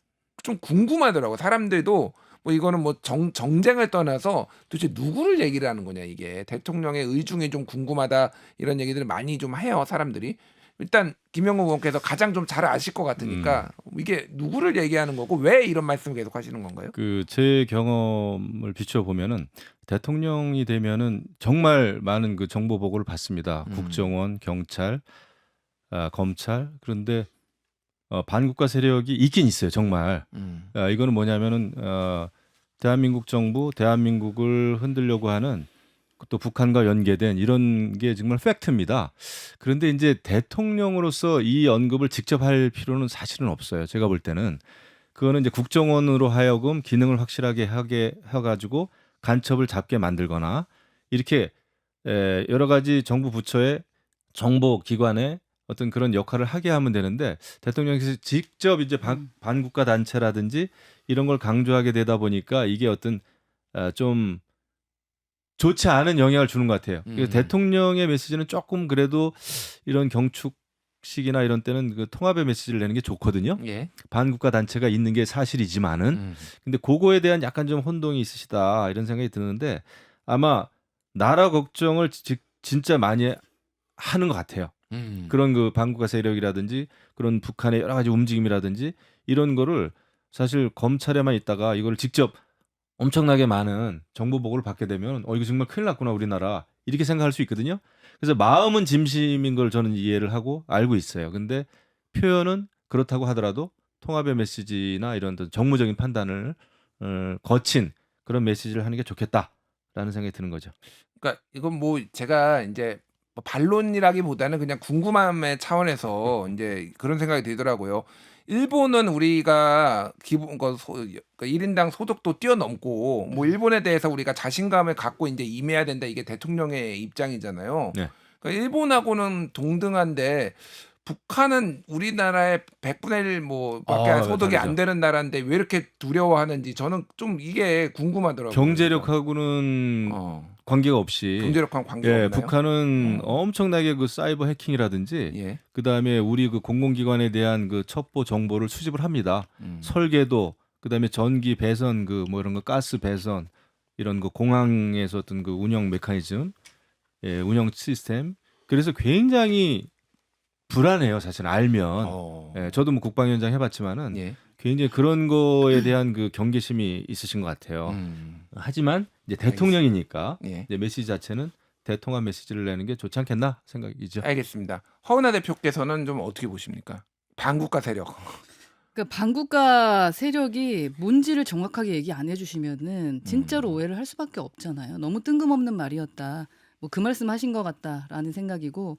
Speaker 2: 좀 궁금하더라고. 사람들도 뭐 이거는 뭐 정쟁을 떠나서 도대체 누구를 얘기를 하는 거냐 이게 대통령의 의중이 좀 궁금하다 이런 얘기들을 많이 좀 해요 사람들이. 일단 김영국 의원께서 가장 좀 잘 아실 것 같으니까 이게 누구를 얘기하는 거고 왜 이런 말씀을 계속 하시는 건가요?
Speaker 5: 그 제 경험을 비춰 보면은 대통령이 되면은 정말 많은 그 정보 보고를 받습니다. 국정원, 경찰, 검찰. 그런데 반국가 세력이 있긴 있어요, 정말. 이거는 뭐냐면은 대한민국 정부, 대한민국을 흔들려고 하는 또 북한과 연계된 이런 게 정말 팩트입니다. 그런데 이제 대통령으로서 이 언급을 직접 할 필요는 사실은 없어요. 제가 볼 때는 그거는 이제 국정원으로 하여금 기능을 확실하게 하게 해가지고 간첩을 잡게 만들거나 이렇게 여러 가지 정부 부처의 정보 기관의 어떤 그런 역할을 하게 하면 되는데 대통령께서 직접 이제 반국가 단체라든지 이런 걸 강조하게 되다 보니까 이게 어떤 좀 좋지 않은 영향을 주는 것 같아요. 그래서 대통령의 메시지는 조금 그래도 이런 경축식이나 이런 때는 그 통합의 메시지를 내는 게 좋거든요.
Speaker 2: 예.
Speaker 5: 반국가 단체가 있는 게 사실이지만은 근데 그거에 대한 약간 좀 혼동이 있으시다 이런 생각이 드는데 아마 나라 걱정을 진짜 많이 하는 것 같아요. 그런 그 반국가 세력이라든지 그런 북한의 여러 가지 움직임이라든지 이런 거를 사실 검찰에만 있다가 이걸 직접 엄청나게 많은 정보 보고를 받게 되면 이거 정말 큰일 났구나 우리나라 이렇게 생각할 수 있거든요. 그래서 마음은 진심인 걸 저는 이해를 하고 알고 있어요. 근데 표현은 그렇다고 하더라도 통합의 메시지나 이런 정무적인 판단을 거친 그런 메시지를 하는 게 좋겠다라는 생각이 드는 거죠.
Speaker 2: 그러니까 이건 뭐 제가 이제 뭐 반론이라기보다는 그냥 궁금함의 차원에서 이제 그런 생각이 들더라고요. 일본은 우리가 기본 그러니까 1인당 소득도 뛰어넘고 뭐 일본에 대해서 우리가 자신감을 갖고 이제 임해야 된다 이게 대통령의 입장이잖아요.
Speaker 5: 네.
Speaker 2: 그러니까 일본하고는 동등한데 북한은 우리나라의 100분의 1 뭐밖에 소득이 안
Speaker 5: 다르죠.
Speaker 2: 되는 나라인데 왜 이렇게 두려워하는지 저는 좀 이게 궁금하더라고요.
Speaker 5: 경제력하고는 관계가 없이
Speaker 2: 경제력하고 관계가
Speaker 5: 예,
Speaker 2: 없나요?
Speaker 5: 북한은 엄청나게 그 사이버 해킹이라든지
Speaker 2: 예.
Speaker 5: 그다음에 우리 그 공공기관에 대한 그 첩보 정보를 수집을 합니다. 설계도 그다음에 전기 배선 그 뭐 이런 거 가스 배선 이런 거 공항에서 어떤 그 운영 메커니즘 예, 운영 시스템 그래서 굉장히 불안해요. 사실 알면 예, 저도 뭐 국방위원장 해봤지만은
Speaker 2: 예.
Speaker 5: 굉장히 그런 거에 대한 그 경계심이 있으신 것 같아요. 하지만 이제 대통령이니까
Speaker 2: 예.
Speaker 5: 이제 메시지 자체는 대통합 메시지를 내는 게 좋지 않겠나 생각이죠.
Speaker 2: 알겠습니다. 허은하 대표께서는 좀 어떻게 보십니까? 반국가 세력.
Speaker 3: 그러니까 반국가 세력이 뭔지를 정확하게 얘기 안 해주시면은 진짜로 오해를 할 수밖에 없잖아요. 너무 뜬금없는 말이었다. 뭐 그 말씀하신 것 같다라는 생각이고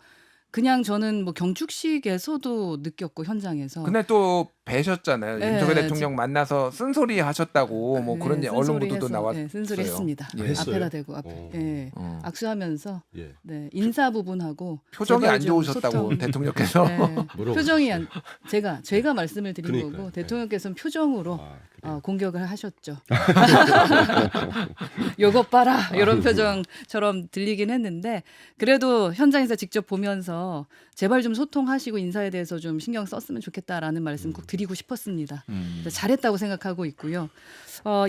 Speaker 3: 그냥 저는 뭐 경축식에서도 느꼈고 현장에서.
Speaker 2: 근데 또 뵈셨잖아요.
Speaker 3: 네,
Speaker 2: 윤석열 대통령 만나서 쓴소리 하셨다고 뭐 그런
Speaker 3: 네,
Speaker 2: 언론
Speaker 3: 쓴소리
Speaker 2: 보도도
Speaker 3: 해서,
Speaker 2: 나왔어요.
Speaker 3: 네, 쓴소리 했습니다.
Speaker 2: 예.
Speaker 4: 했어요?
Speaker 3: 앞에다 대고 앞에 예, 악수하면서
Speaker 4: 예.
Speaker 3: 네, 인사 부분하고
Speaker 2: 표정이
Speaker 3: 제발
Speaker 2: 안
Speaker 3: 좀
Speaker 2: 좋으셨다고
Speaker 3: 소통.
Speaker 2: 대통령께서.
Speaker 3: 네,
Speaker 4: 뭐라고
Speaker 3: 표정이 제가 말씀을 드린
Speaker 4: 그러니까요.
Speaker 3: 거고
Speaker 4: 네.
Speaker 3: 대통령께서는 표정으로
Speaker 4: 그래요?
Speaker 3: 공격을 하셨죠. 요것 봐라 이런 표정처럼 들리긴 했는데 그래도 현장에서 직접 보면서 제발 좀 소통하시고 인사에 대해서 좀 신경 썼으면 좋겠다라는 말씀 꼭 드리고 싶었습니다. 그래서 잘했다고 생각하고 있고요.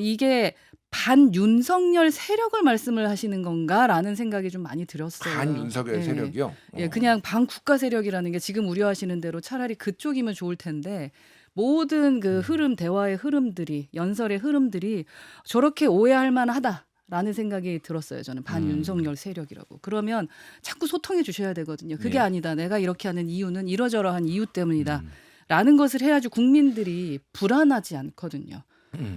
Speaker 3: 이게 반윤석열 세력을 말씀을 하시는 건가라는 생각이 좀 많이 들었어요.
Speaker 2: 반윤석열
Speaker 3: 예.
Speaker 2: 세력이요?
Speaker 3: 예, 그냥 반국가 세력이라는 게 지금 우려하시는 대로 차라리 그쪽이면 좋을 텐데 모든 그 흐름, 대화의 흐름들이 연설의 흐름들이 저렇게 오해할 만하다라는 생각이 들었어요. 저는 반윤석열 세력이라고. 그러면 자꾸 소통해 주셔야 되거든요. 그게
Speaker 2: 네.
Speaker 3: 아니다. 내가 이렇게 하는 이유는 이러저러한 이유 때문이다. 라는 것을 해야지 국민들이 불안하지 않거든요.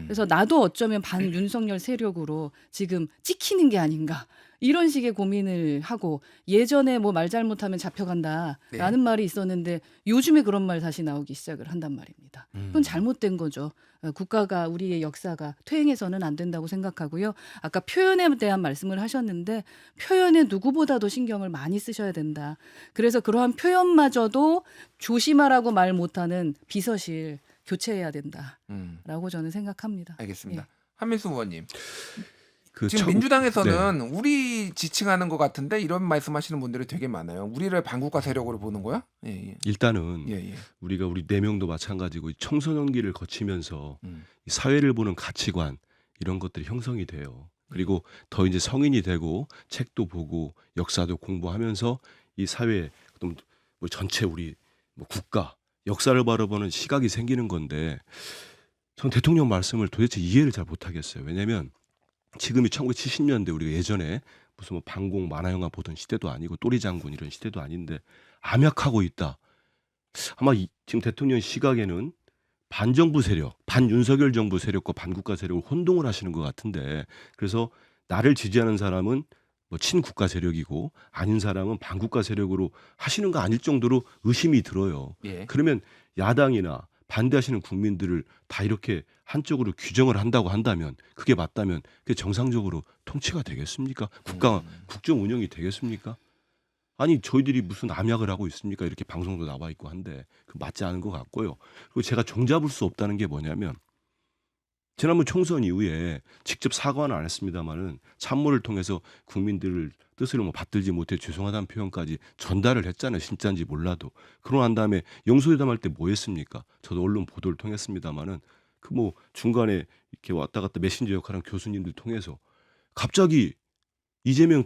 Speaker 3: 그래서 나도 어쩌면 반윤석열 세력으로 지금 찍히는 게 아닌가 이런 식의 고민을 하고 예전에 뭐 말 잘못하면 잡혀간다라는 말이 있었는데 요즘에 그런 말 다시 나오기 시작을 한단 말입니다. 그건 잘못된 거죠. 국가가 우리의 역사가 퇴행해서는 안 된다고 생각하고요. 아까 표현에 대한 말씀을 하셨는데 표현에 누구보다도 신경을 많이 쓰셔야 된다. 그래서 그러한 표현마저도 조심하라고 말 못하는 비서실 교체해야 된다라고 저는 생각합니다.
Speaker 2: 알겠습니다.
Speaker 3: 예.
Speaker 2: 한민수 의원님.
Speaker 4: 그
Speaker 2: 지금
Speaker 4: 네.
Speaker 2: 민주당에서는 우리 지칭하는 것 같은데 이런 말씀하시는 분들이 되게 많아요. 우리를 반국가 세력으로 보는 거야? 예, 예.
Speaker 4: 일단은
Speaker 2: 예, 예.
Speaker 4: 우리가 우리 4명도 마찬가지고 이 청소년기를 거치면서
Speaker 2: 음.
Speaker 4: 이 사회를 보는 가치관 이런 것들이 형성이 돼요. 그리고 더 이제 성인이 되고 책도 보고 역사도 공부하면서 이 사회 또 뭐 전체 우리 뭐 국가 역사를 바라보는 시각이 생기는 건데 전 대통령 말씀을 도대체 이해를 잘 못하겠어요. 왜냐하면 지금이 1970년대 우리가 예전에 무슨 뭐 방공 만화영화 보던 시대도 아니고 또리 장군 이런 시대도 아닌데 암약하고 있다. 아마 지금 대통령 시각에는 반정부 세력, 반윤석열 정부 세력과 반국가 세력을 혼동을 하시는 것 같은데 그래서 나를 지지하는 사람은 뭐 친국가 세력이고 아닌 사람은 반국가 세력으로 하시는 거 아닐 정도로 의심이 들어요.
Speaker 2: 예.
Speaker 4: 그러면 야당이나 반대하시는 국민들을 다 이렇게 한쪽으로 규정을 한다고 한다면 그게 맞다면 그게 정상적으로 통치가 되겠습니까? 국정 운영이 되겠습니까? 아니 저희들이 무슨 암약을 하고 있습니까? 이렇게 방송도 나와 있고 한데 그 맞지 않은 것 같고요. 그리고 제가 종잡을 수 없다는 게 뭐냐면 지난번 총선 이후에 직접 사과는 안 했습니다마는 참모를 통해서 국민들을 뜻을 뭐 받들지 못해 죄송하다는 표현까지 전달을 했잖아요. 진짜인지 몰라도. 그러고 난 다음에 영수회담할 때 뭐 했습니까? 저도 언론 보도를 통했습니다마는 그 뭐 중간에 이렇게 왔다 갔다 메신저 역할한 교수님들 통해서 갑자기 이재명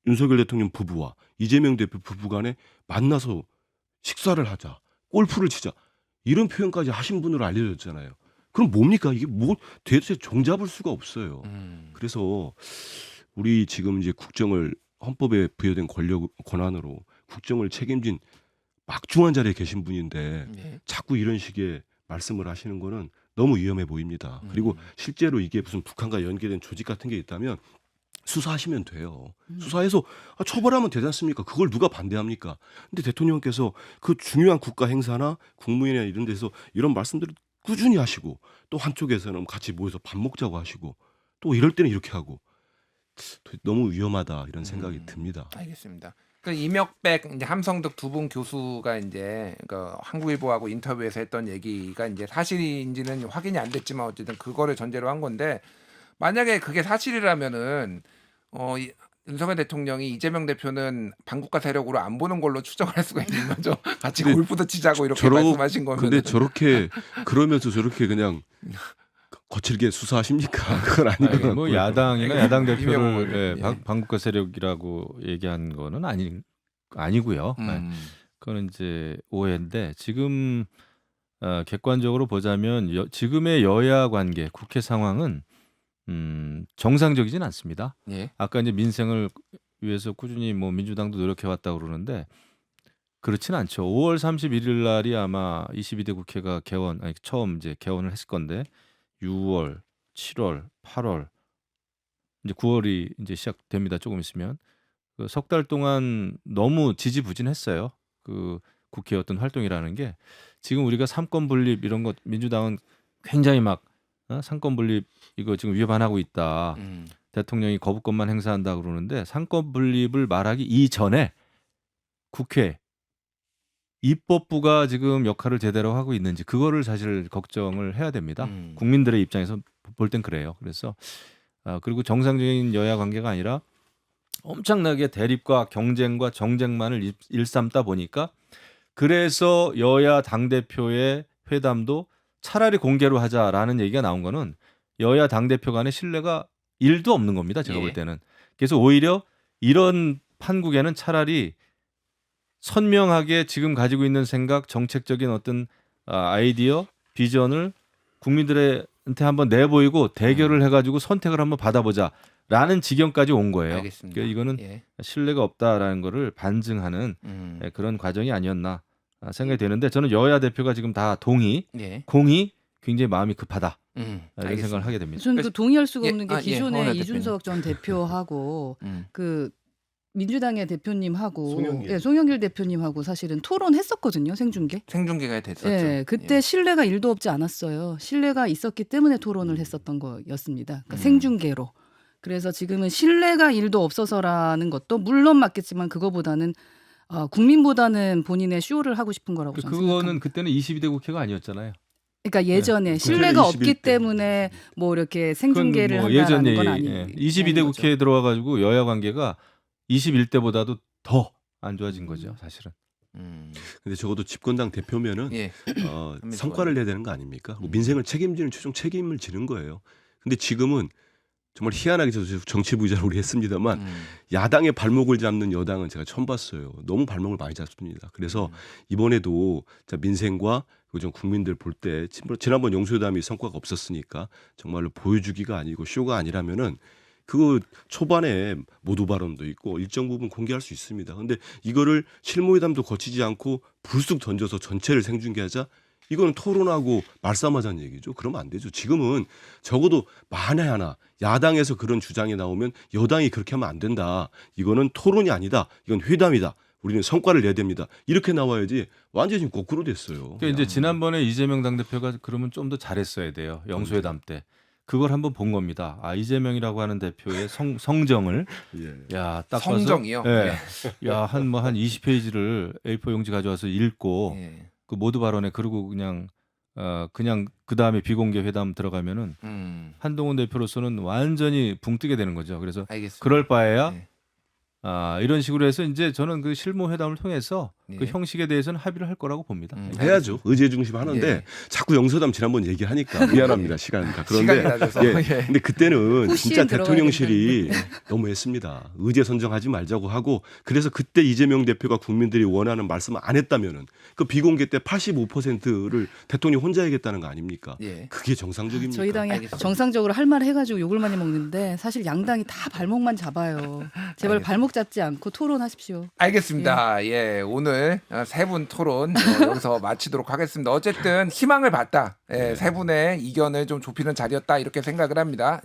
Speaker 4: 윤석열 대통령 부부와 이재명 대표 부부 간에 만나서 식사를 하자, 골프를 치자 이런 표현까지 하신 분으로 알려졌잖아요. 그럼 뭡니까? 이게 뭐 도대체 종잡을 수가 없어요. 그래서 우리 지금 이제 국정을 헌법에 부여된 권한으로 국정을 책임진 막중한 자리에 계신 분인데
Speaker 2: 네.
Speaker 4: 자꾸 이런 식의 말씀을 하시는 거는 너무 위험해 보입니다. 그리고 실제로 이게 무슨 북한과 연계된 조직 같은 게 있다면 수사하시면 돼요. 수사해서 처벌하면 되지 않습니까? 그걸 누가 반대합니까? 근데 대통령께서 그 중요한 국가 행사나 국무회의나 이런 데서 이런 말씀들을 꾸준히 하시고 또 한쪽에서는 같이 모여서 밥 먹자고 하시고 또 이럴 때는 이렇게 하고 너무 위험하다 이런 생각이 듭니다.
Speaker 2: 알겠습니다. 그 이명백 이제 함성득 두 분 교수가 이제 그 한국일보하고 인터뷰에서 했던 얘기가 이제 사실인지는 확인이 안 됐지만 어쨌든 그거를 전제로 한 건데 만약에 그게 사실이라면은 윤석열 대통령이 이재명 대표는 반국가 세력으로 안 보는 걸로 추정할 수가 있는 거죠. 같이
Speaker 4: 근데
Speaker 2: 골프도 치자고 이렇게 말씀하신 거면.
Speaker 4: 근데 저렇게 그러면서 저렇게 그냥 거칠게 수사하십니까? 그건 아닌 것
Speaker 5: 아니,
Speaker 4: 같고요.
Speaker 5: 뭐 야당이나 야당 대표를
Speaker 2: 이명박을,
Speaker 5: 예, 반국가 세력이라고 얘기한 거는 아니고요. 예, 그거는 이제 오해인데 지금 객관적으로 보자면 지금의 여야 관계, 국회 상황은 정상적이진 않습니다.
Speaker 2: 예.
Speaker 5: 아까 이제 민생을 위해서 꾸준히 뭐 민주당도 노력해 왔다고 그러는데 그렇진 않죠. 5월 31일 날이 아마 22대 국회가 처음 이제 개원을 했을 건데 6월, 7월, 8월 이제 9월이 이제 시작됩니다. 조금 있으면 그 석 달 동안 너무 지지부진했어요. 그 국회 어떤 활동이라는 게 지금 우리가 삼권 분립 이런 것 민주당은 굉장히 막 삼권 분립 이거 지금 위반하고 있다. 대통령이 거부권만 행사한다 그러는데 삼권 분립을 말하기 이전에 국회 입법부가 지금 역할을 제대로 하고 있는지 그거를 사실 걱정을 해야 됩니다. 국민들의 입장에서 볼 땐 그래요. 그래서 그리고 정상적인 여야 관계가 아니라 엄청나게 대립과 경쟁과 정쟁만을 일삼다 보니까 그래서 여야 당대표의 회담도 차라리 공개로 하자라는 얘기가 나온 거는 여야 당대표 간의 신뢰가 1도 없는 겁니다. 제가
Speaker 2: 예.
Speaker 5: 볼 때는. 그래서 오히려 이런 판국에는 차라리 선명하게 지금 가지고 있는 생각, 정책적인 어떤 아이디어, 비전을 국민들한테 한번 내보이고 대결을 해가지고 선택을 한번 받아보자라는 지경까지 온 거예요.
Speaker 2: 알겠습니다.
Speaker 5: 그러니까 이거는
Speaker 2: 예.
Speaker 5: 신뢰가 없다라는 거를 반증하는 그런 과정이 아니었나 생각이 되는데 저는 여야 대표가 지금 다
Speaker 2: 예.
Speaker 5: 공이 굉장히 마음이 급하다 이런
Speaker 2: 알겠습니다.
Speaker 5: 생각을 하게 됩니다.
Speaker 3: 저는 그 동의할 수가
Speaker 2: 예,
Speaker 3: 없는 게
Speaker 2: 예,
Speaker 3: 기존에
Speaker 2: 허은하
Speaker 3: 이준석 전 대표하고 그 민주당의 대표님하고
Speaker 4: 송영길.
Speaker 3: 송영길 대표님하고 사실은 토론했었거든요. 생중계.
Speaker 2: 생중계가 됐었죠.
Speaker 3: 예, 그때
Speaker 2: 예.
Speaker 3: 신뢰가 1도 없지 않았어요. 신뢰가 있었기 때문에 토론을 했었던 거였습니다. 그러니까 생중계로. 그래서 지금은 신뢰가 1도 없어서라는 것도 물론 맞겠지만 그거보다는 국민보다는 본인의 쇼를 하고 싶은 거라고 저는
Speaker 5: 그거는
Speaker 3: 생각합니다.
Speaker 5: 그때는 22대 국회가 아니었잖아요.
Speaker 3: 그러니까 예전에
Speaker 5: 네.
Speaker 3: 신뢰가
Speaker 4: 그때는
Speaker 3: 없기
Speaker 4: 21대.
Speaker 3: 때문에 뭐 이렇게
Speaker 5: 그건
Speaker 3: 생중계를
Speaker 5: 뭐 예전
Speaker 3: 한다는 건
Speaker 5: 얘기.
Speaker 3: 아니에요.
Speaker 5: 22대 국회에 들어와가지고 여야 관계가 21대보다도 더 안 좋아진 거죠, 사실은.
Speaker 4: 근데 적어도 집권당 대표면은
Speaker 2: 예.
Speaker 4: 성과를 내야 되는 거 아닙니까? 뭐 민생을 책임지는 최종 책임을 지는 거예요. 근데 지금은 정말 희한하게 저도 정치부의자로 우리 했습니다만 야당의 발목을 잡는 여당은 제가 처음 봤어요. 너무 발목을 많이 잡습니다. 그래서 이번에도 민생과 좀 국민들 볼 때 지난번 영수회담이 성과가 없었으니까 정말로 보여주기가 아니고 쇼가 아니라면은 그거 초반에 모두 발언도 있고 일정 부분 공개할 수 있습니다. 근데 이거를 실무회담도 거치지 않고 불쑥 던져서 전체를 생중계하자 이거는 토론하고 말싸움하자는 얘기죠. 그러면 안 되죠. 지금은 적어도 만에 하나 야당에서 그런 주장이 나오면 여당이 그렇게 하면 안 된다. 이거는 토론이 아니다. 이건 회담이다. 우리는 성과를 내야 됩니다. 이렇게 나와야지 완전히 지금 거꾸로 됐어요.
Speaker 5: 그러니까 이제 지난번에 이재명 당대표가 그러면 좀 더 잘했어야 돼요. 영수회담 때. 그걸 한번 본 겁니다. 이재명이라고 하는 대표의 성정을
Speaker 4: 예.
Speaker 5: 야, 딱
Speaker 2: 성정이요?
Speaker 5: 봐서, 예. 야, 한 20페이지를 A4 용지 가져와서 읽고
Speaker 2: 예.
Speaker 5: 그 모두 발언에 그러고 그냥 그다음에 비공개 회담 들어가면은 한동훈 대표로서는 완전히 붕 뜨게 되는 거죠. 그래서
Speaker 2: 알겠습니다.
Speaker 5: 그럴 바에야
Speaker 2: 네.
Speaker 5: 이런 식으로 해서 이제 저는 그 실무 회담을 통해서 그
Speaker 2: 예.
Speaker 5: 형식에 대해서는 합의를 할 거라고 봅니다.
Speaker 4: 해야죠. 의제 중심 하는데
Speaker 2: 예.
Speaker 4: 자꾸 영서담 지난번 얘기하니까 미안합니다. 시간이다.
Speaker 2: 시간이
Speaker 4: 그런데
Speaker 2: 나셔서.
Speaker 4: 예.
Speaker 2: 예.
Speaker 4: 근데 그때는
Speaker 3: 후시에
Speaker 4: 진짜
Speaker 3: 들어가야
Speaker 4: 대통령실이 너무했습니다. 의제 선정하지 말자고 하고 그래서 그때 이재명 대표가 국민들이 원하는 말씀을 안 했다면은 그 비공개 때 85%를 대통령이 혼자 하겠다는 거 아닙니까?
Speaker 2: 예.
Speaker 4: 그게 정상적입니까?
Speaker 3: 저희 당이
Speaker 2: 알겠습니다.
Speaker 3: 정상적으로 할 말 해가지고 욕을 많이 먹는데 사실 양당이 다 발목만 잡아요. 제발
Speaker 2: 알겠습니다.
Speaker 3: 발목 잡지 않고 토론하십시오.
Speaker 2: 알겠습니다. 예, 오늘 세 분 토론 여기서 마치도록 하겠습니다. 어쨌든 희망을 봤다. 예, 세 분의 이견을 좀 좁히는 자리였다 이렇게 생각을 합니다.